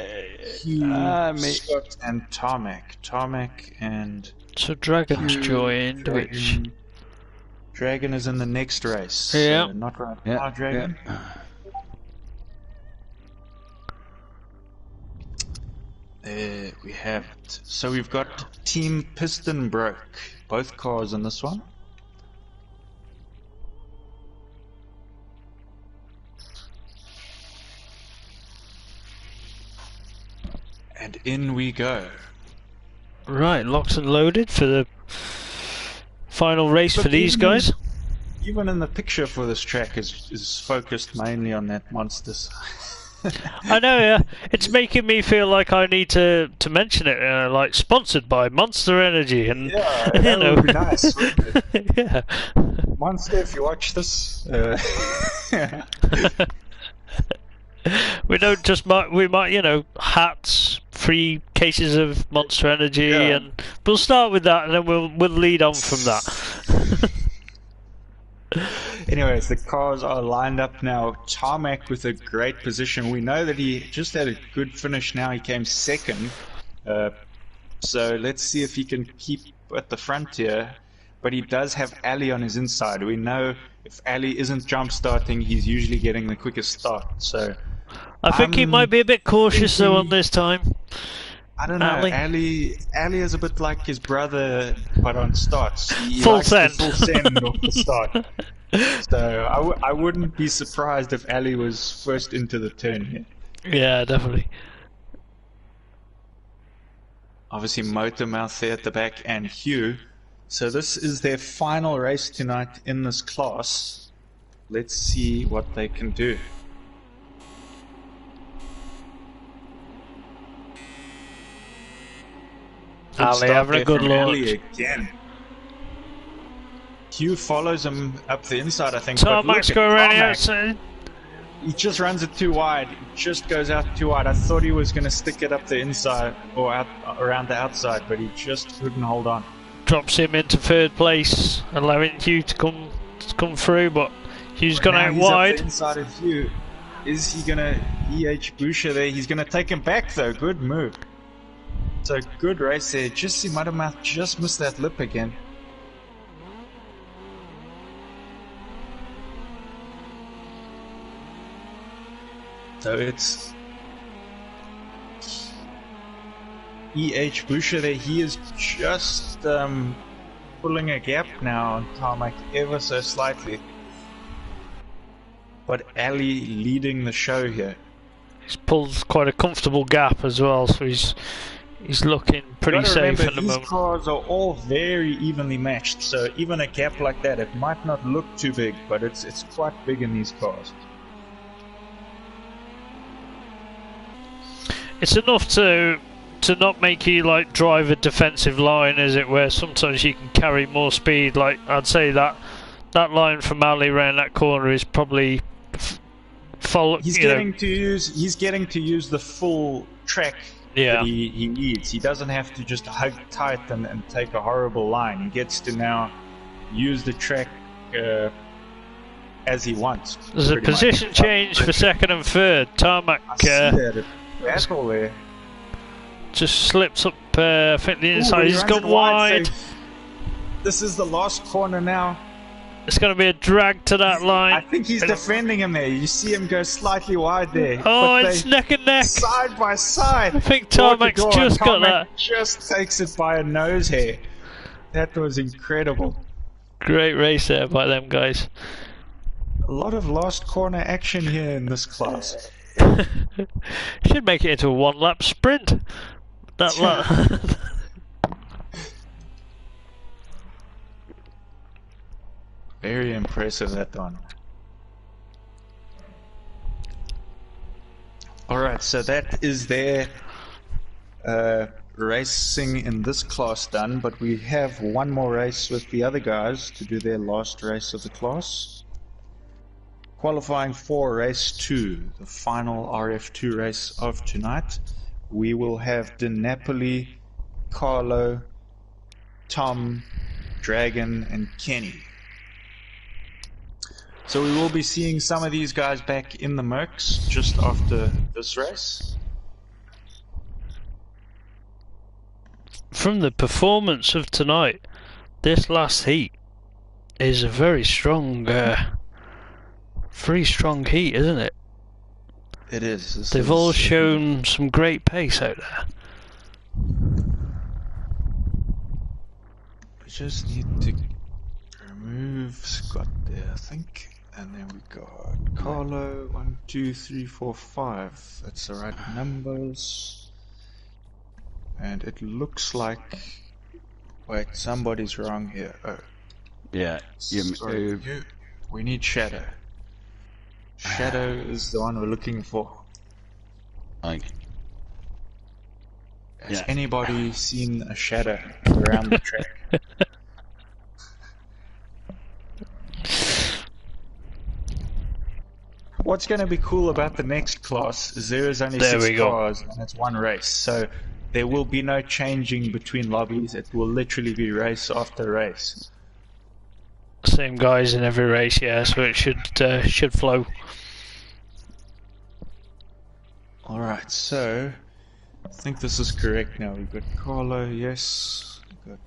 Hugh, Scott, and Tarmac. Tarmac and So Dragon's joined, Dragon. which Dragon is in the next race. Yeah. So not right Yeah, now, Dragon. There we have it. So we've got Team Piston Broke. Both cars in this one. And in we go. right, locked and loaded for final race for these guys. Even in the picture for this track is focused mainly on that monster. I know, yeah. It's making me feel like I need to mention it, like sponsored by Monster Energy, and yeah, you that know. would be nice, wouldn't it? Yeah. Monster, if you watch this, we don't just we might, you know, hats, free cases of Monster Energy, Yeah. and we'll start with that, and then we'll lead on from that. Anyways, the cars are lined up now. Tarmac with a great position. We know that he just had a good finish now. He came second. So let's see if he can keep at the front here. But he does have Ali on his inside. We know if Ali isn't jump starting, he's usually getting the quickest start. So I think he might be a bit cautious though on this time. I don't know. Ali is a bit like his brother, but on starts. He Full likes the send. full send off the start. So I wouldn't be surprised if Ali was first into the turn here. Yeah, definitely. Obviously, Motormouth there at the back and Hugh. So this is their final race tonight in this class. Let's see what they can do. Ali having a good launch. Ali again. Hugh follows him up the inside, I think. Tarmac's going around the outside. He just runs it too wide. He just goes out too wide. I thought he was going to stick it up the inside or out around the outside, but he just couldn't hold on. Drops him into third place, allowing Hugh to come through, but Hugh's gone out wide. Up the inside of Hugh. Is he going to Boucher there? He's going to take him back though. Good move. So good race there. Just see Motormouth just missed that lip again. So it's Boucher there. He is just pulling a gap now on Tarmac ever so slightly. But Ali leading the show here. He's pulled quite a comfortable gap as well, so he's looking pretty safe at the moment. These cars are all very evenly matched, so even a gap like that, it might not look too big, but it's quite big in these cars. It's enough to not make you like drive a defensive line, as it were. Sometimes you can carry more speed. Like I'd say that line from Ali around that corner is probably He's getting to use the full track that he needs. He doesn't have to just hug tight and take a horrible line. He gets to now use the track as he wants. There's a position change for second and third. Tarmac battle there. Just slips up I think the inside. He's gone wide. This is the last corner now. It's going to be a drag to that line. I think he's defending him there. You see him go slightly wide there. Oh, it's neck and neck. Side by side. I think Tarmac's just got that. Just takes it by a nose hair. That was incredible. Great race there by them guys. A lot of last corner action here in this class. Should make it into a one-lap sprint. That lap. Very impressive, that one. Alright, so that is their racing in this class done, but we have one more race with the other guys to do their last race of the class. Qualifying for race 2, the final RF2 race of tonight. We will have De Napoli, Carlo, Tom, Dragon, and Kenny. So we will be seeing some of these guys back in the Mercs just after this race. From the performance of tonight, this last heat is a very strong heat, isn't it? It is. They've all shown some great pace out there. We just need to remove Scott there, I think. And then we got Carlo, 1, 2, 3, 4, 5. That's the right numbers. And it looks like... Wait, somebody's wrong here. Oh, Yeah. We need Shadow. Shadow is the one we're looking for. Has anybody seen a Shadow around the track? What's going to be cool about the next class is there is only 6 cars and it's one race, so there will be no changing between lobbies. It will literally be race after race. Same guys in every race, yeah, so it should flow. Alright, so I think this is correct now. We've got Carlo, yes. We've got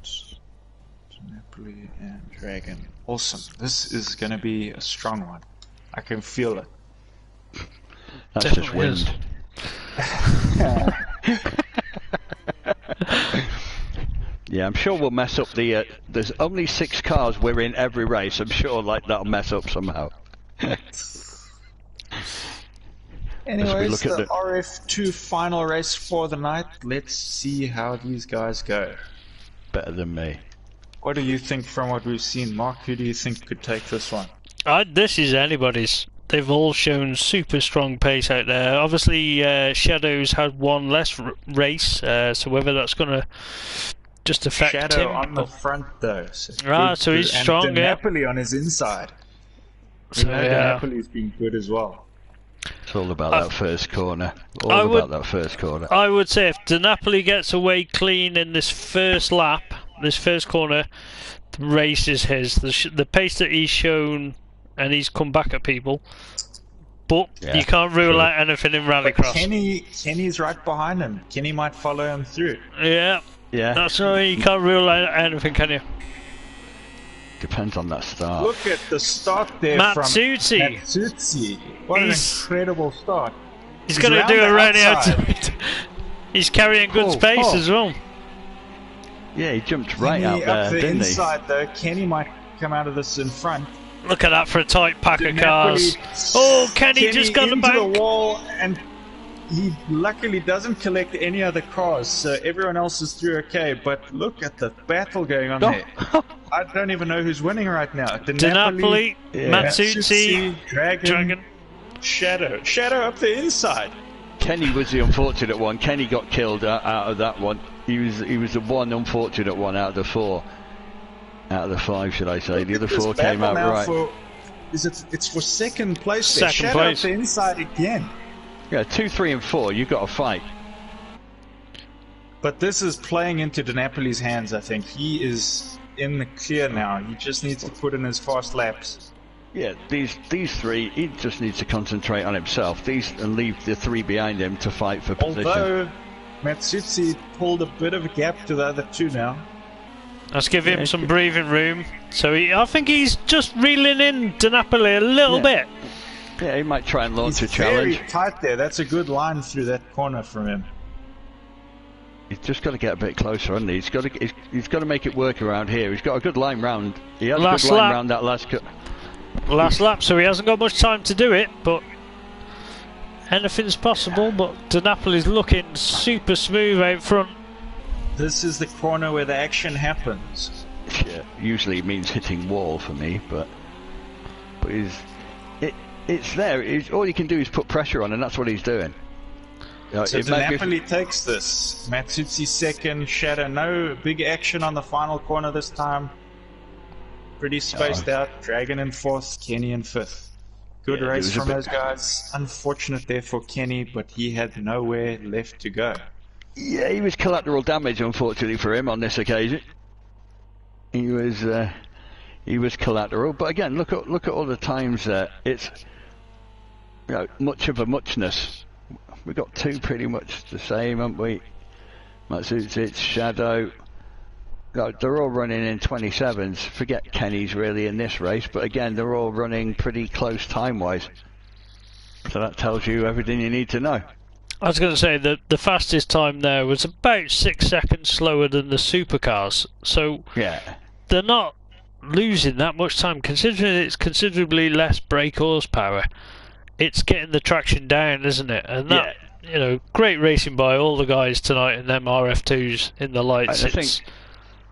Napoli and Dragon. Awesome. This is going to be a strong one. I can feel it. That's Definitely just wind. Yeah, I'm sure we'll mess up the. There's only 6 cars. We're in every race. I'm sure that'll mess up somehow. Anyways, the RF2 final race for the night. Let's see how these guys go. Better than me. What do you think from what we've seen, Mark? Who do you think could take this one? This is anybody's. They've all shown super strong pace out there. Obviously, Shadow's had one less race, so whether that's going to just affect Shadow him. on the front though. So he's strong. And Napoli on his inside. We know Napoli's been good as well. It's all about that first corner. About that first corner. I would say if De Napoli gets away clean in this first lap, this first corner, the race is his. The pace that he's shown, and he's come back at people. But you can't rule out anything in Rallycross. Kenny's right behind him. Kenny might follow him through. Yeah. That's why you can't rule out anything, can you? Depends on that start. Look at the start there Matsutsi. from Matsutsi. What an incredible start. He's going to do a rally out. He's carrying good space as well. Yeah, he jumped right out there, didn't he? Inside though, Kenny might come out of this in front. Look at that for a tight pack of cars. Oh, Kenny just got the bank. Into the wall, and he luckily doesn't collect any other cars, so everyone else is through okay. But look at the battle going on there. I don't even know who's winning right now. De Napoli, Matsutsi, Dragon, Shadow. Shadow up the inside. Kenny was the unfortunate one. Kenny got killed out of that one. He was the one unfortunate one out of the 4. Out of the 5, should I say? The other 4 came out right. It's for second place. Second place. Up the inside again. Yeah, 2, 3, and 4. You've got to fight. But this is playing into De Napoli's hands. I think he is in the clear now. He just needs to put in his fast laps. Yeah, these 3, he just needs to concentrate on himself. And leave the 3 behind him to fight for position. Although Matsutsi pulled a bit of a gap to the other 2 now. Let's give him some breathing room. So I think he's just reeling in De Napoli a little bit. Yeah, he might try and launch a challenge. Very tight there. That's a good line through that corner from him. He's just got to get a bit closer, hasn't he? He's got to make it work around here. He's got a good line round. He had a good line round that last lap, so he hasn't got much time to do it, but anything's possible. But De Napoli's looking super smooth out front. This is the corner where the action happens. Yeah, usually it means hitting wall for me, but it's there. All you can do is put pressure on, and that's what he's doing. So De Napoli takes this. Matsutsi second, Shadow. No big action on the final corner this time. Pretty spaced out. Dragon in 4th, Kenny in 5th. Good race from those guys. Unfortunate there for Kenny, but he had nowhere left to go. Yeah, he was collateral damage, unfortunately for him on this occasion. He was collateral, but again, look at all the times there. It's much of a muchness. We've got 2 pretty much the same, haven't we? Matsutsi, Shadow. They're all running in 27s. Forget Kenny's really in this race, but again, they're all running pretty close time-wise. So that tells you everything you need to know. I was going to say that the fastest time there was about 6 seconds slower than the supercars. So they're not losing that much time, considering it's considerably less brake horsepower. It's getting the traction down, isn't it? And that, great racing by all the guys tonight in them RF2s in the lights. I think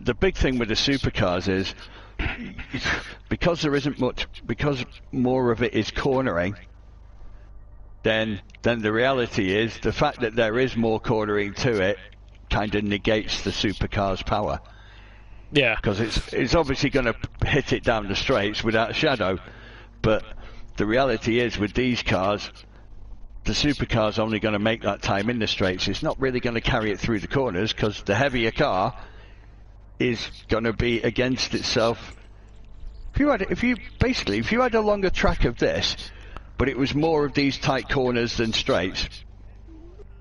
the big thing with the supercars is because there isn't much, because more of it is cornering, then the reality is the fact that there is more cornering to it kind of negates the supercar's power. Yeah. Because it's obviously going to hit it down the straights without a shadow, but the reality is with these cars, the supercar's only going to make that time in the straights. It's not really going to carry it through the corners because the heavier car is going to be against itself. If you had a longer track of this, but it was more of these tight corners than straights,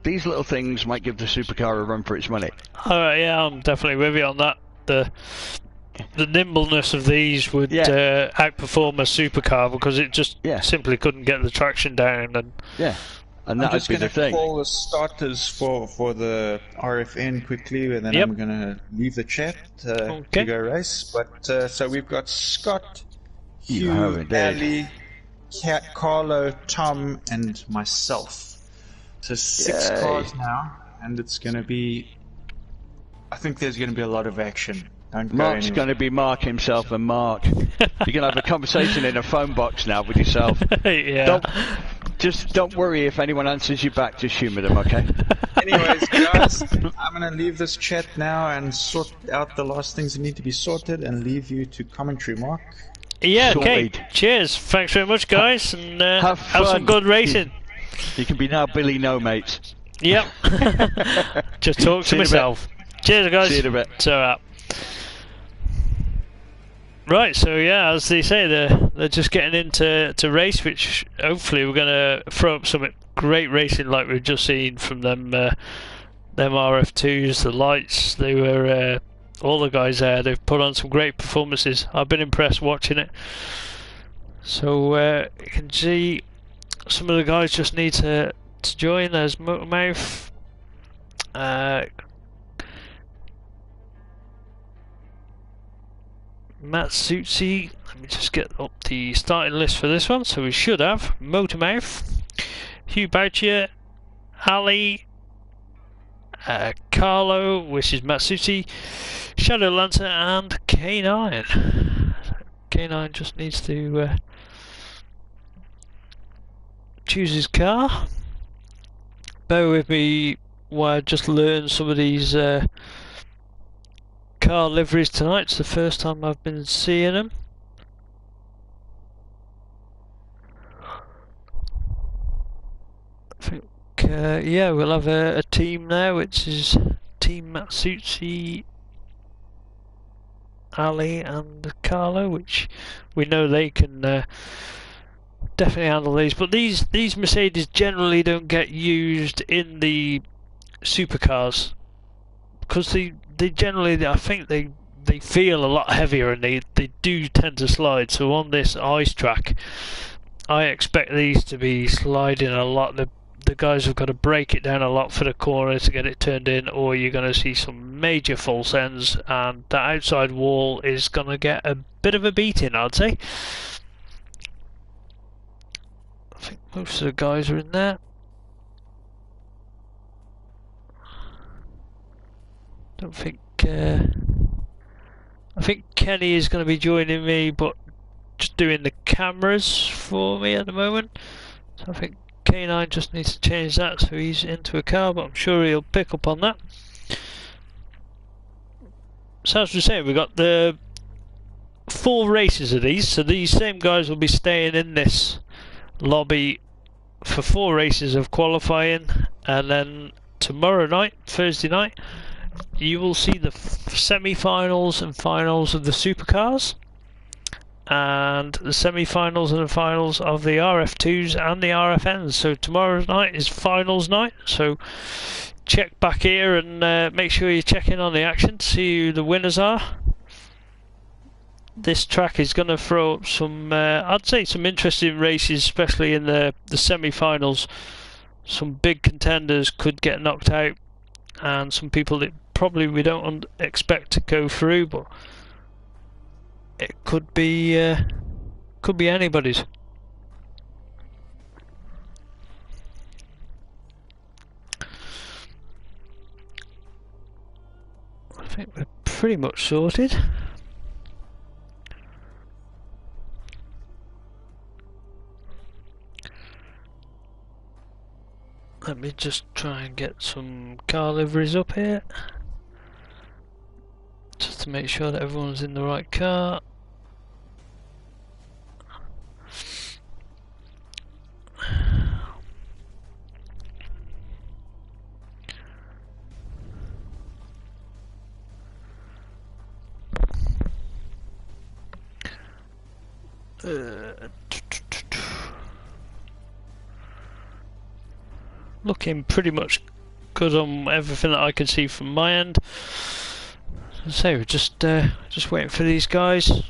these little things might give the supercar a run for its money. Alright, yeah, I'm definitely with you on that. The nimbleness of these would outperform a supercar because it just simply couldn't get the traction down. And that would be the thing. I'm just going to call the starters for the RFN quickly, and then I'm going to leave the chat to go race. But so we've got Scott, Hugh, Ali, Carlo, Tom, and myself. So 6 cars now, and it's going to be. I think there's going to be a lot of action. Mark's going to be Mark himself, and Mark, you're going to have a conversation in a phone box now with yourself. Yeah. Don't worry if anyone answers you back. Just humour them, okay? Anyways, guys, I'm going to leave this chat now and sort out the last things that need to be sorted, and leave you to commentary, Mark. Yeah. Okay. Cheers. Thanks very much, guys, and have some good racing. You can be now Billy No Mates. Yep. Just talk to myself. Cheers, guys. See you in a bit. So, right, so yeah, as they say, they're just getting into race, which hopefully we're going to throw up some great racing like we've just seen from them RF2s, the lights. They were all the guys there. They've put on some great performances. I've been impressed watching it. So you can see some of the guys just need to join. There's Motormouth. Matsuzi, let me just get up the starting list for this one. So we should have Motormouth, Hugh Boucher, Ali, Carlo, which is Matsuzi, Shadow Lancer, and K9. K9 just needs to choose his car. Bear with me while I just learn some of these car liveries tonight. It's the first time I've been seeing them. I think we'll have a team now, which is Team Matsuzi, Ali and Carlo, which we know they can definitely handle these. But these Mercedes generally don't get used in the supercars because they generally, I think they feel a lot heavier and they do tend to slide. So on this ice track, I expect these to be sliding a lot. The guys have got to break it down a lot for the corner to get it turned in, or you're going to see some major false ends, and that outside wall is going to get a bit of a beating, I'd say. I think most of the guys are in there. Don't think. I think Kenny is going to be joining me, but just doing the cameras for me at the moment. So I think K9 just needs to change that so he's into a car, but I'm sure he'll pick up on that. So as we say, we've got the 4 races of these, so these same guys will be staying in this lobby for 4 races of qualifying, and then tomorrow night, Thursday night, you will see the semi-finals and finals of the supercars, and the semi-finals and the finals of the RF2s and the RFNs. So tomorrow night is finals night, so check back here and make sure you check in on the action to see who the winners are. This track is going to throw up some, I'd say some interesting races, especially in the semi-finals. Some big contenders could get knocked out, and some people that probably we don't expect to go through, but it could be anybody's. I think we're pretty much sorted. Let me just try and get some car liveries up here, just to make sure that everyone's in the right car. Looking pretty much good on everything that I can see from my end. So we're just waiting for these guys. As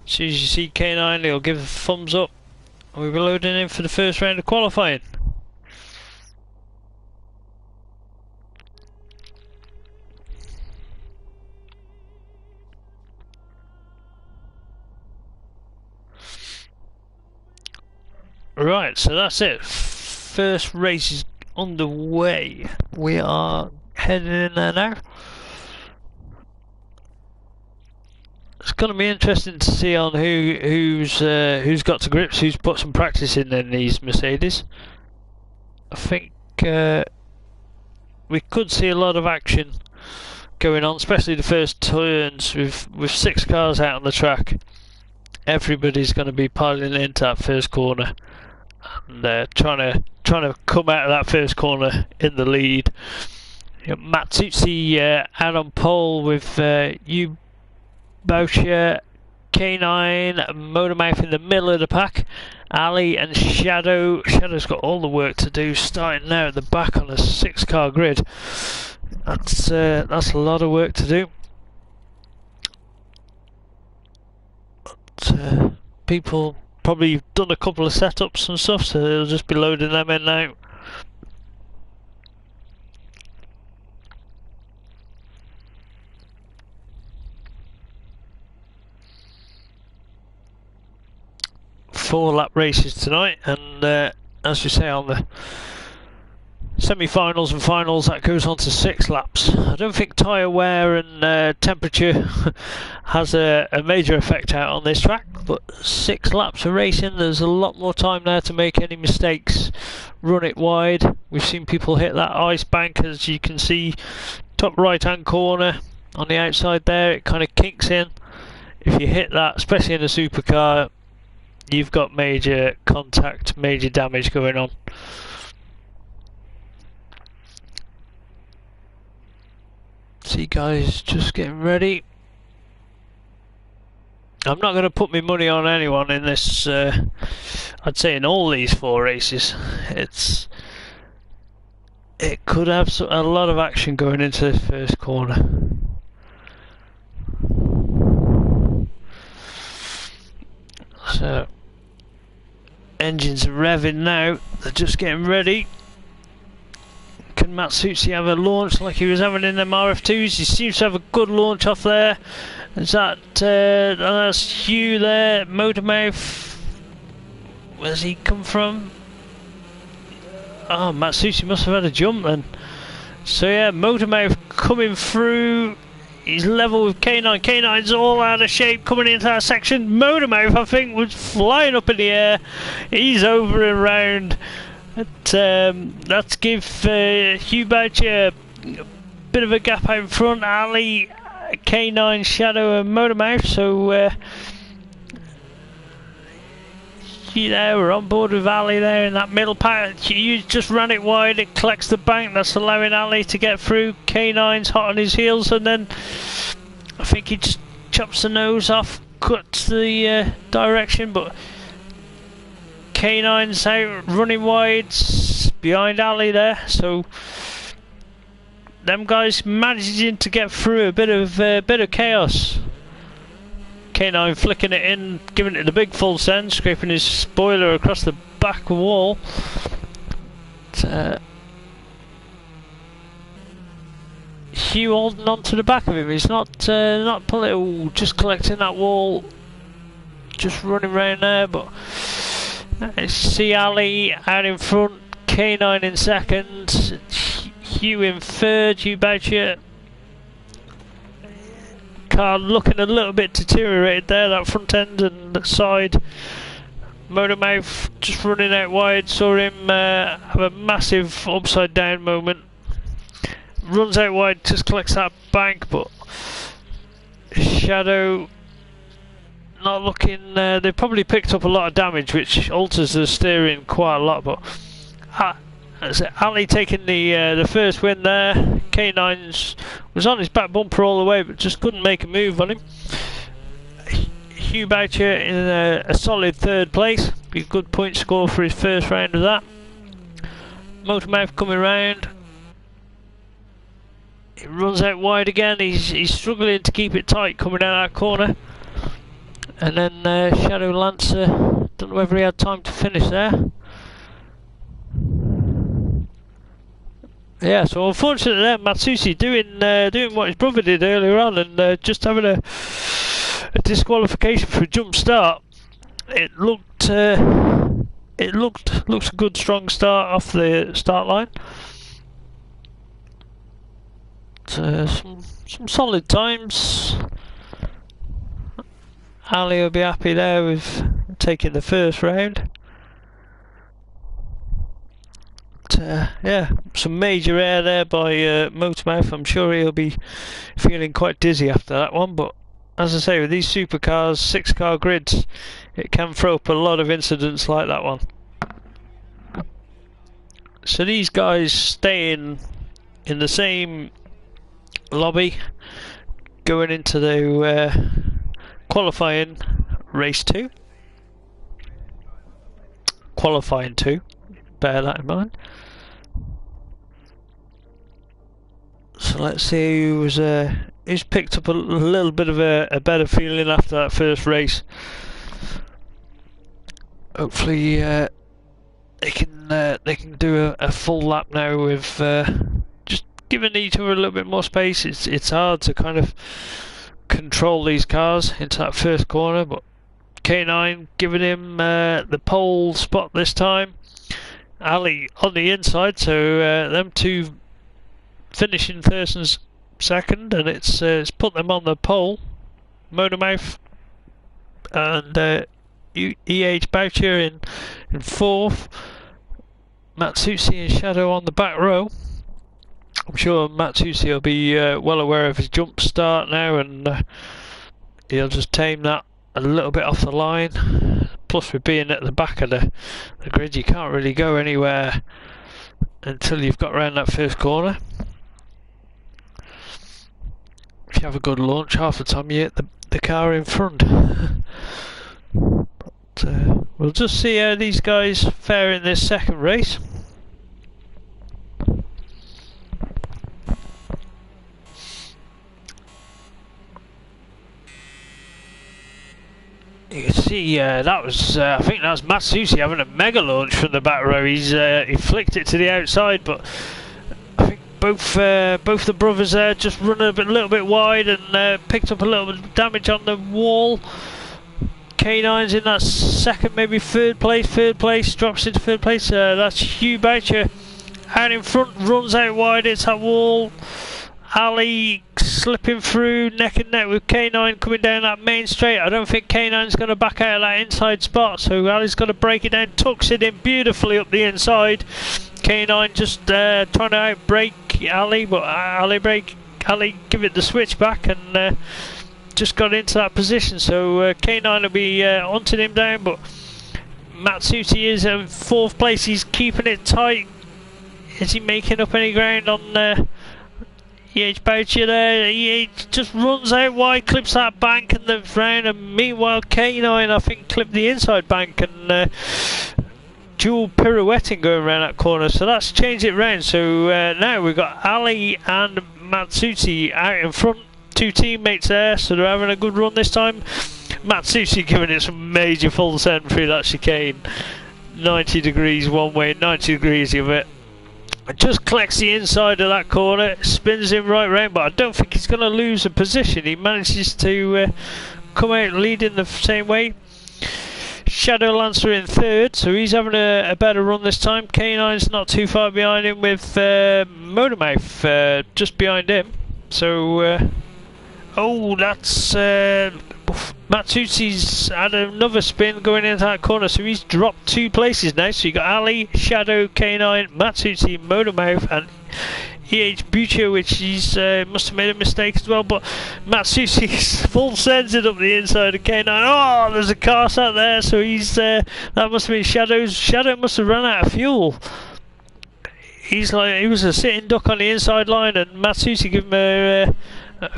soon as you see K9, he'll give a thumbs up. We'll be loading in for the first round of qualifying. Right, so that's it. First race is underway. We are heading in there now. It's going to be interesting to see on who's got to grips, who's put some practice in these Mercedes. I think we could see a lot of action going on, especially the first turns with 6 cars out on the track. Everybody's going to be piling into that first corner and trying to come out of that first corner in the lead. You know, Matsutsi out on pole with you. Boucher, K9, Motormouth in the middle of the pack. Ali and Shadow. Shadow's got all the work to do, starting now at the back on a 6-car grid. That's a lot of work to do. But, people probably done a couple of setups and stuff, so they'll just be loading them in now. Four lap races tonight, and as we say on the semi-finals and finals, that goes on to 6 laps. I don't think tyre wear and temperature has a major effect out on this track, but 6 laps of racing, there's a lot more time there to make any mistakes, run it wide. We've seen people hit that ice bank, as you can see, top right hand corner on the outside there, it kind of kinks in. If you hit that, especially in a supercar, you've got major contact, major damage going on. See guys, just getting ready. I'm not going to put my money on anyone in this, I'd say in all these 4 races. It could have a lot of action going into this first corner. So, engines are revving now, they're just getting ready. Can Matsutsi have a launch like he was having in them RF2s? He seems to have a good launch off there. Is that's Hugh there, Motormouth. Where's he come from? Oh, Matsutsi must have had a jump then. So yeah, Motormouth coming through. He's level with K9. K9's all out of shape coming into that section. Motormouth, I think, was flying up in the air. He's over and round. Let's give Hugh Boucher a bit of a gap out in front. Ali, K9, Shadow and Motormouth. So there, we're on board with Ali there in that middle pack. You just ran it wide, it collects the bank, that's allowing Ali to get through. K9's hot on his heels, and then I think he just chops the nose off, cuts the direction, but K9's out running wide behind Ali there, so them guys managing to get through a bit of chaos. K9 flicking it in, giving it the big full send, scraping his spoiler across the back wall. Hugh holding on to the back of him. He's not pulling, just collecting that wall, just running around there. But see Ali out in front, K9 in second, Hugh in third, Hugh Boucher. Car looking a little bit deteriorated there, that front end and the side. Motormouth just running out wide, saw him have a massive upside down moment. Runs out wide, just collects that bank, but Shadow not looking. They've probably picked up a lot of damage, which alters the steering quite a lot. But Ali taking the first win there. K9 was on his back bumper all the way, but just couldn't make a move on him. Hugh Boucher in a solid third place. Be a good point score for his first round of that. Motormouth coming round. He runs out wide again. He's struggling to keep it tight coming down that corner. And then Shadow Lancer, don't know whether he had time to finish there. Yeah, so unfortunately there, Matsushi doing what his brother did earlier on, and just having a disqualification for a jump start. It looked looks a good strong start off the start line. Some solid times. Ali will be happy there with taking the first round. But, yeah, some major air there by Motormouth. I'm sure he'll be feeling quite dizzy after that one, but as I say, with these supercars, 6-car grids, it can throw up a lot of incidents like that one. So these guys staying in the same lobby, going into the qualifying race 2. Qualifying 2, bear that in mind. So let's see who's picked up a little bit of a better feeling after that first race. Hopefully they can do a full lap now with just giving each other a little bit more space. It's hard to kind of control these cars into that first corner, but K9 giving him the pole spot this time. Ali on the inside, so them two finishing first and second, and it's put them on the pole. Motormouth and EH Boucher in fourth. Matsushi and Shadow on the back row. I'm sure Matsushi will be well aware of his jump start now, and he'll just tame that a little bit off the line. Plus, with being at the back of the grid, you can't really go anywhere until you've got around that first corner. If you have a good launch, half the time you hit the car in front. But we'll just see how these guys fare in this second race. You can see that was I think that was Matsushi having a mega launch from the back row. He flicked it to the outside, but I think both the brothers there just run a little bit wide and picked up a little bit of damage on the wall. K9's in that second, maybe third place, drops into third place. That's Hugh Boucher out in front, runs out wide, it's that wall. Ali slipping through neck and neck with K9 coming down that main straight. I don't think K9's going to back out of that inside spot, so Ali's got to break it down, tucks it in beautifully up the inside. K9 just trying to outbrake Ali, but Ali give it the switch back and just got into that position. So K9 will be hunting him down, but Matsushi is in fourth place. He's keeping it tight. Is he making up any ground on EH Boucher there? He just runs out wide, clips that bank and the round, and meanwhile K9 I think clipped the inside bank and dual pirouetting going around that corner, so that's changed it round. So now we've got Ali and Matsushi out in front, two teammates there, so they're having a good run this time. Matsushi giving it some major full send through that chicane, 90 degrees one way, 90 degrees the other. Just collects the inside of that corner, spins him right round, but I don't think he's going to lose a position. He manages to come out leading the same way. Shadow Lancer in third, so he's having a better run this time. K9's not too far behind him, with Motormouth just behind him. So, oh, that's Matsuzi's had another spin going into that corner, so he's dropped 2 places now. So you got Ali, Shadow, K9, Matsuzi, Motormouth, and EH Bucho, which he's must have made a mistake as well. But Matsuzi's full centered up the inside of K9. Oh, there's a car sat there, so he's that must have been Shadow's. Shadow must have run out of fuel. He was a sitting duck on the inside line, and Matsuzi gave him a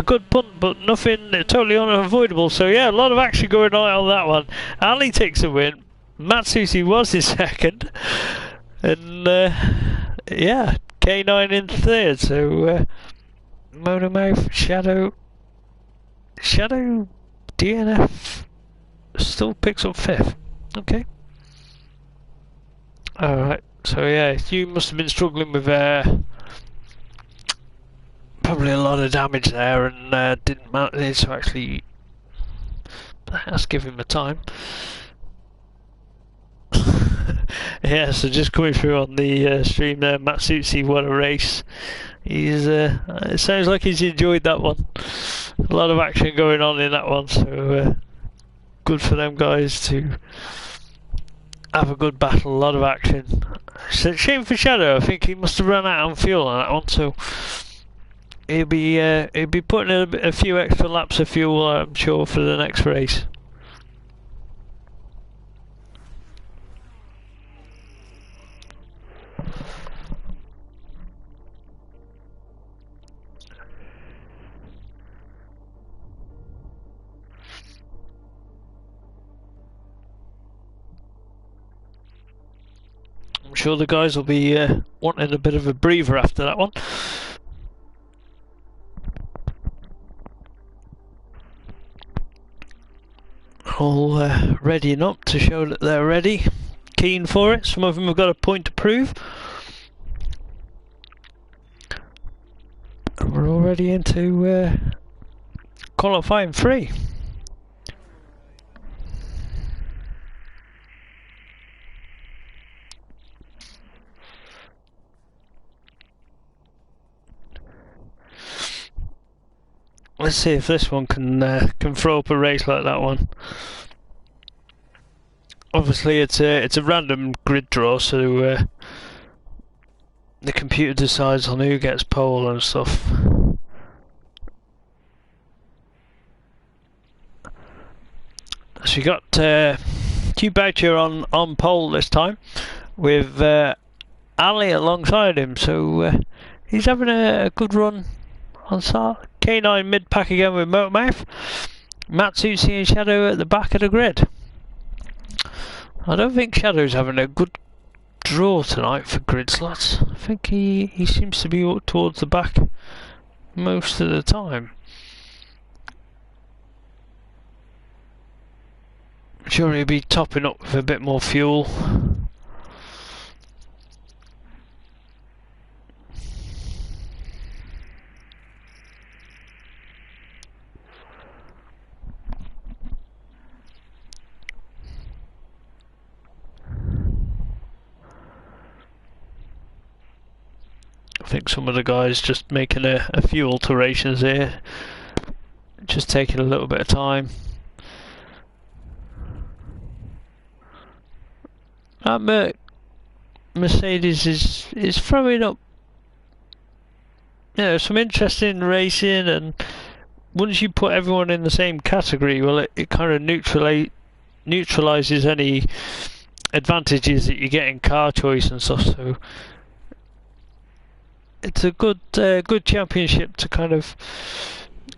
good punt, but nothing totally unavoidable. So yeah, a lot of action going on that one. Ali takes a win. Matsuzi was in second, and yeah, K9 in third. So Motormouth, Shadow DNF still picks up 5th. Okay. All right. So yeah, you must have been struggling with probably a lot of damage there, and didn't manage to actually. Let's give him a time. Yeah, so just coming through on the stream there, Matsuzi won a race. He's it sounds like he's enjoyed that one. A lot of action going on in that one, so good for them guys to have a good battle. A lot of action. It's a shame for Shadow. I think he must have run out on fuel on that one, so he'll be putting a few extra laps of fuel, I'm sure, for the next race. I'm sure the guys will be wanting a bit of a breather after that one. All readying up to show that they're ready, keen for it. Some of them have got a point to prove. And we're already into qualifying 3. Let's see if this one can throw up a race like that one. Obviously, it's a random grid draw, so the computer decides on who gets pole and stuff. So you got Q Boucher on pole this time, with Ali alongside him. So he's having a good run on start. K9 mid-pack again with Motormouth. Matsuzi and Shadow at the back of the grid. I don't think Shadow's having a good draw tonight for grid slots. I think he seems to be towards the back most of the time. I'm sure he'll be topping up with a bit more fuel. I think some of the guys just making a few alterations here, just taking a little bit of time. That Mercedes is throwing up, some interesting racing, and once you put everyone in the same category, well, it kind of neutralizes any advantages that you get in car choice and stuff. So it's a good championship to kind of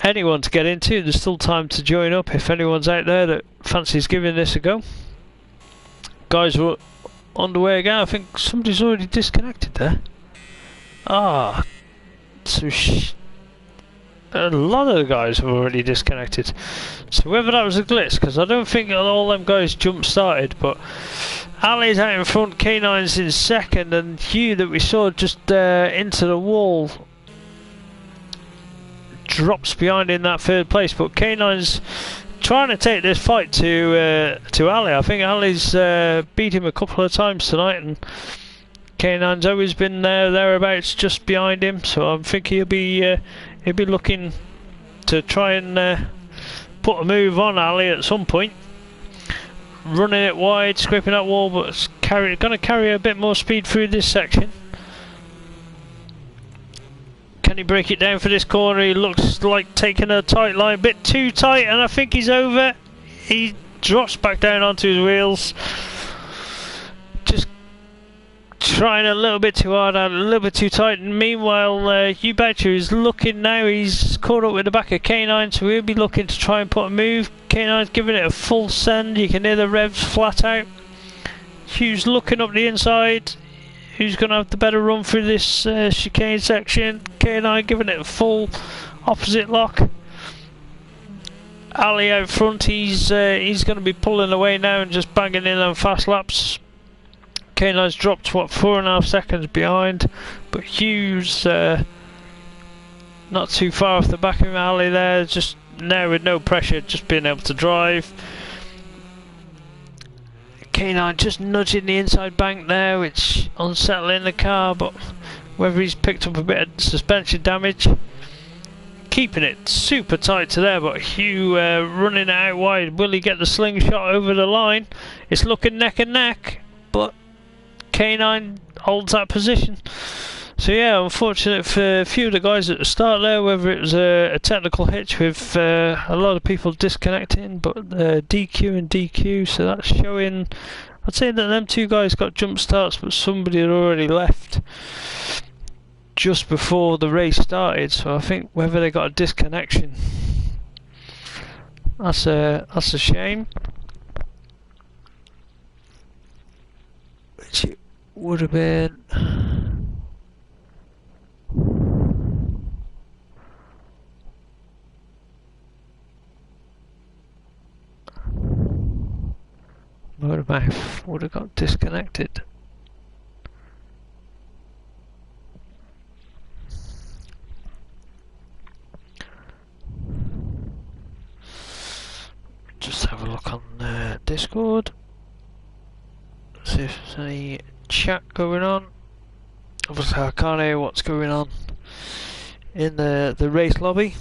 anyone to get into. There's still time to join up if anyone's out there that fancies giving this a go. Guys are on the way again. I think somebody's already disconnected there. So a lot of the guys have already disconnected. So whether that was a glitch, because I don't think all them guys jump started, but Ali's out in front, K9's in second, and Hugh that we saw just into the wall drops behind in that third place. But K9's trying to take this fight to Ali. I think Ali's beat him a couple of times tonight, and K9's always been thereabouts just behind him. So I think he'll be looking to try and put a move on Ali at some point. Running it wide, scraping that wall, but it's going to carry a bit more speed through this section. Can he break it down for this corner? He looks like taking a tight line, a bit too tight, and I think he's over. He drops back down onto his wheels. Just trying a little bit too hard and a little bit too tight. And meanwhile, Ubachu is looking now. He's caught up with the back of K9, so he'll be looking to try and put a move. K9's giving it a full send. You can hear the revs flat out. Hugh's looking up the inside. Who's going to have the better run through this chicane section? K9 giving it a full opposite lock. Ali out front, he's going to be pulling away now and just banging in on fast laps. K9's dropped, what, 4.5 seconds behind, but Hugh's not too far off the back of Ali there, just now with no pressure, just being able to drive. K9 just nudging the inside bank there, which unsettling the car, but whether he's picked up a bit of suspension damage. Keeping it super tight to there, but Hugh running it out wide. Will he get the slingshot over the line? It's looking neck and neck, but K9 holds that position. So yeah, unfortunate for a few of the guys at the start there, whether it was a technical hitch with a lot of people disconnecting, but DQ and DQ, so that's showing, I'd say that them two guys got jump starts, but somebody had already left just before the race started, so I think whether they got a disconnection, that's a shame. Which it would have been. Motormouth would have got disconnected. Just have a look on Discord. See if there's any chat going on. Obviously I can't hear what's going on in the race lobby.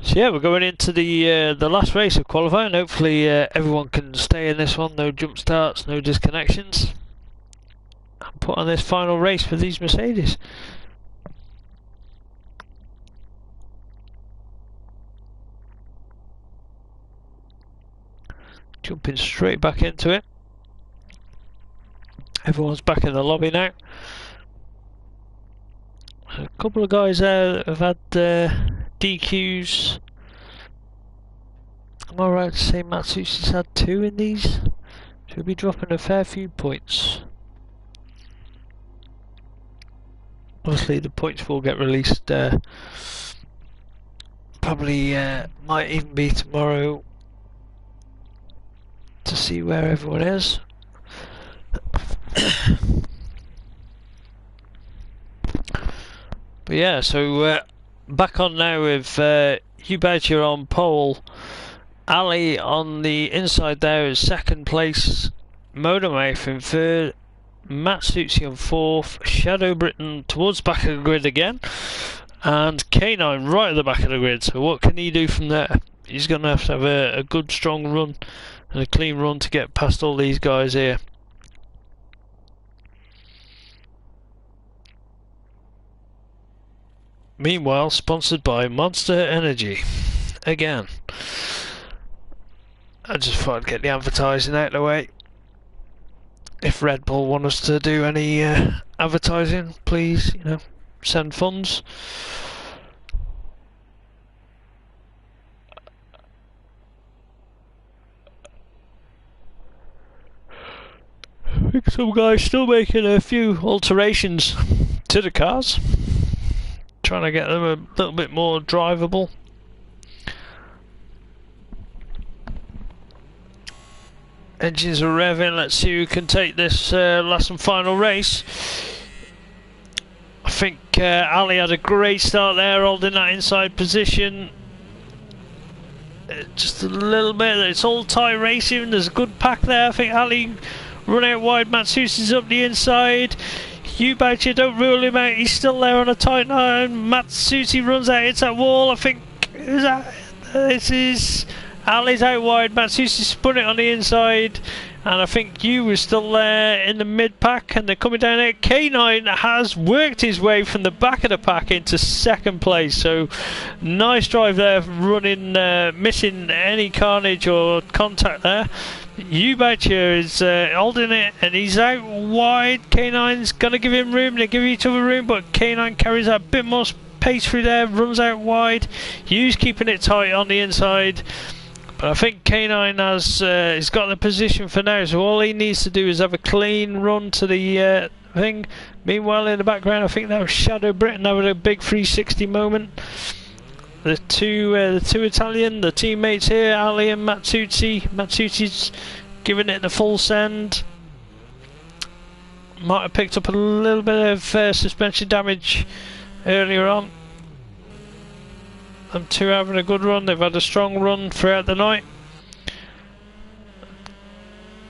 So yeah, we're going into the last race of qualifying. Hopefully everyone can stay in this one. No jump starts, no disconnections. And put on this final race for these Mercedes. Jumping straight back into it. Everyone's back in the lobby now. So a couple of guys there that have had DQs. Am I right to say Matsushi's had 2 in these? Should be dropping a fair few points. Obviously the points will get released probably might even be tomorrow to see where everyone is. But yeah, so back on now with Hubertia on pole, Ali on the inside there is second place, Motormouth in third, Matsushi on fourth, Shadow Britain towards back of the grid again, and K9 right at the back of the grid. So what can he do from there? He's going to have a good strong run and a clean run to get past all these guys here. Meanwhile, sponsored by Monster Energy again. I just thought I'd get the advertising out of the way. If Red Bull want us to do any advertising, please, you know, send funds. I think some guys still making a few alterations to the cars, trying to get them a little bit more drivable. Engines are revving. Let's see who can take this last and final race. I think Ali had a great start there, holding that inside position. Just a little bit. It's all tight racing. There's a good pack there. I think Ali run out wide. Matsusi's up the inside. Yubachi, don't rule him out. He's still there on a tight line. Matsusi runs out. It's that wall. I think this is Ali's out wide. Matsusi spun it on the inside. And I think Yu was still there in the mid pack, and they're coming down there. K9 has worked his way from the back of the pack into second place, so nice drive there, running, missing any carnage or contact there. Yubachi is holding it, and he's out wide. K9's going to give him room, they give each other room, but K9 carries a bit more pace through there, runs out wide. Yu's keeping it tight on the inside. But I think K9 has got the position for now, so all he needs to do is have a clean run to the thing. Meanwhile, in the background, I think that was Shadow Britain having a big 360 moment. The two Italian, the teammates here, Ali and Matsuzi. Matsuzi's giving it the full send. Might have picked up a little bit of suspension damage earlier on. Them two having a good run, they've had a strong run throughout the night.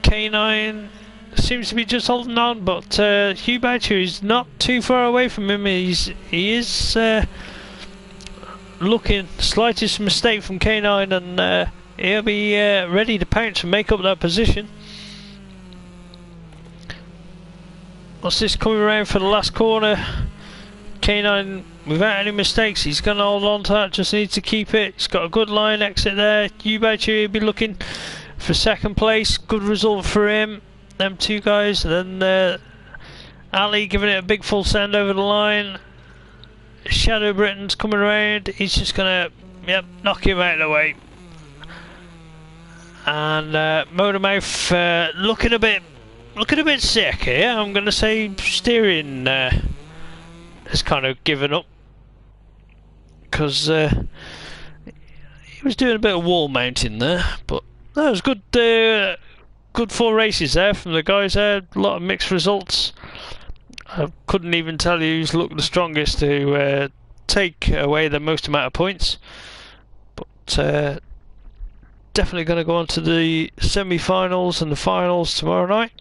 K9 seems to be just holding on, but Hubachu is not too far away from him. He is looking, slightest mistake from K9 and he'll be ready to pounce and make up that position. What's this coming around for the last corner? K9 without any mistakes, he's going to hold on to that, just needs to keep it. He's got a good line exit there. Yubachi will be looking for second place, good result for him. Them two guys, and then Ali giving it a big full send over the line. Shadow Britain's coming around, he's just going to knock him out of the way. And Motormouth looking a bit sick here. I'm going to say steering has kind of given up, because he was doing a bit of wall mounting there, but that was good. Good 4 races there from the guys there. A lot of mixed results. I couldn't even tell you who's looked the strongest to take away the most amount of points, but definitely going to go on to the semi-finals and the finals tomorrow night.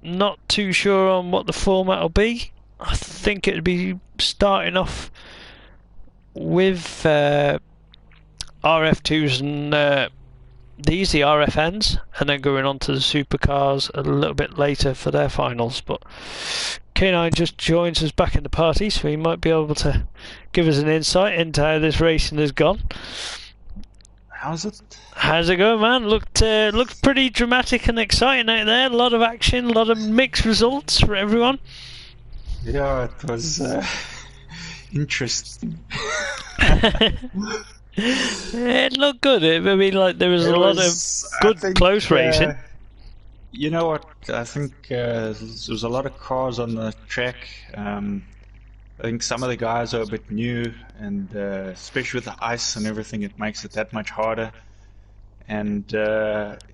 Not too sure on what the format will be. I think it'd be starting off with RF2s and the RFNs, and then going on to the supercars a little bit later for their finals. But K9 just joins us back in the party, so he might be able to give us an insight into how this racing has gone. How's it? How's it going, man? Looked pretty dramatic and exciting out there. A lot of action, a lot of mixed results for everyone. Yeah, it was interesting. It looked good. I mean, like there was a lot of good close racing. You know what? I think there was a lot of cars on the track. I think some of the guys are a bit new, and especially with the ice and everything, it makes it that much harder. And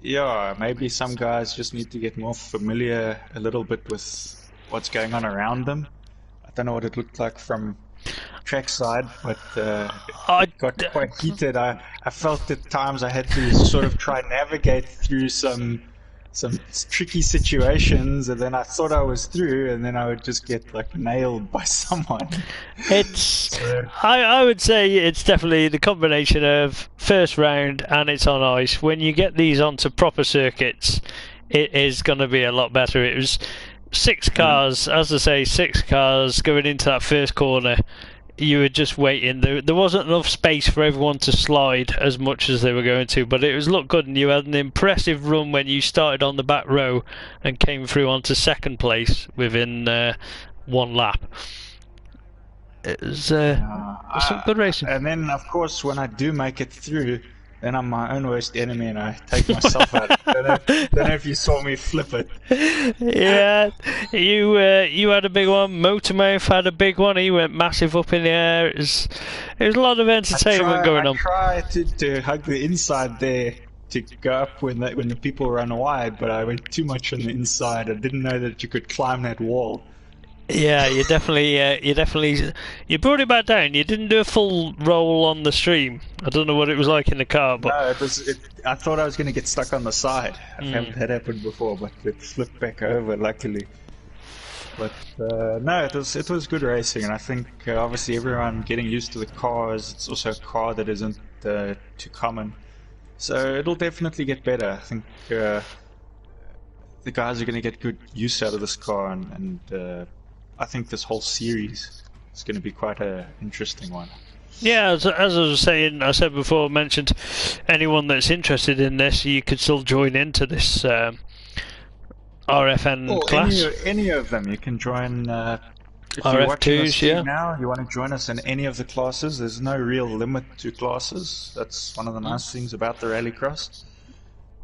yeah, maybe some guys just need to get more familiar a little bit with what's going on around them. I don't know what it looked like from trackside, but it got quite heated. I felt at times I had to sort of try and navigate through some tricky situations, and then I thought I was through, and then I would just get like nailed by someone. I would say it's definitely the combination of first round and it's on ice. When you get these onto proper circuits, it is going to be a lot better. It was 6 cars, as I say, 6 cars going into that first corner. You were just waiting. There wasn't enough space for everyone to slide as much as they were going to, but it was looked good, and you had an impressive run when you started on the back row and came through onto second place within 1 lap. It was some good racing. And then, of course, when I do make it through, then I'm my own worst enemy and I take myself out. Don't know if you saw me flip it. Yeah, you had a big one. Motormouth had a big one. He went massive up in the air. It was a lot of entertainment going on. I try to hug the inside there to go up when the people run wide, but I went too much on the inside. I didn't know that you could climb that wall. Yeah, you brought it back down. You didn't do a full roll on the stream. I don't know what it was like in the car, but No, I thought I was going to get stuck on the side. I've had that happen before, but it flipped back over, luckily. But no, it was good racing, and I think obviously everyone getting used to the cars. It's also a car that isn't too common, so it'll definitely get better. I think the guys are going to get good use out of this car, and I think this whole series is going to be quite an interesting one. yeah, as I was saying, I said before, mentioned anyone that's interested in this, you could still join into this RFN class. Any of them, you can join. If you're watching us now, you want to join us in any of the classes. There's no real limit to classes. That's one of the nice things about the Rallycross.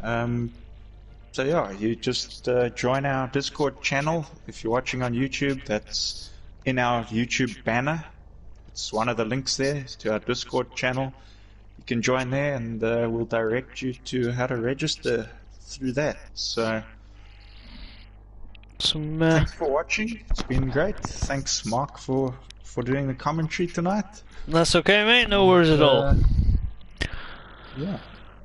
So yeah, you just join our Discord channel. If you're watching on YouTube, that's in our YouTube banner. It's one of the links there to our Discord channel. You can join there, and we'll direct you to how to register through that. So. Thanks for watching. It's been great. Thanks, Mark, for doing the commentary tonight. That's okay, mate. No worries at all. Yeah.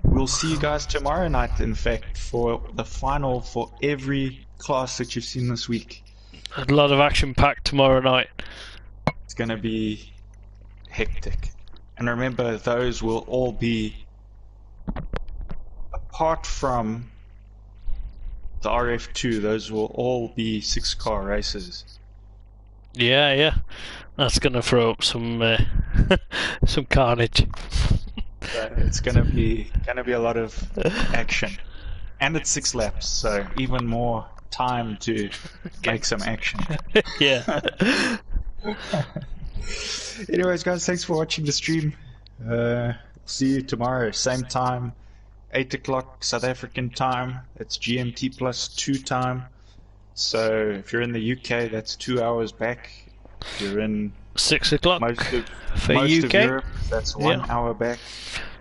We'll see you guys tomorrow night, in fact, for the final for every class that you've seen this week. A lot of action packed tomorrow night. It's going to be hectic. And remember, those will all be, apart from the RF2, those will all be 6-car races. Yeah, that's gonna throw up some some carnage. It's gonna be a lot of action, and it's 6 laps, so even more time to make some action. Yeah. Anyways, guys, thanks for watching the stream. See you tomorrow, same time. 8 o'clock South African time. It's GMT plus 2 time. So if you're in the UK, that's 2 hours back. If you're in 6 o'clock for most UK, of Europe, that's 1 hour back.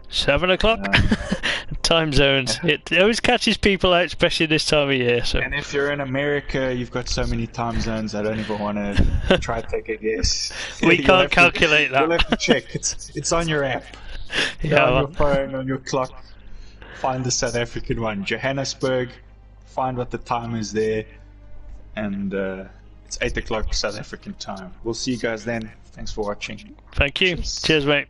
7 o'clock. Time zones. It always catches people out, especially this time of year. So. And if you're in America, you've got so many time zones. I don't even want to try to take a guess. We can't calculate that. You'll have to check. It's on your app. Yeah, on your phone, on your clock. Find the South African one, Johannesburg. Find what the time is there, and it's 8 o'clock South African time. We'll see you guys then. Thanks for watching. Thank you. Cheers, mate.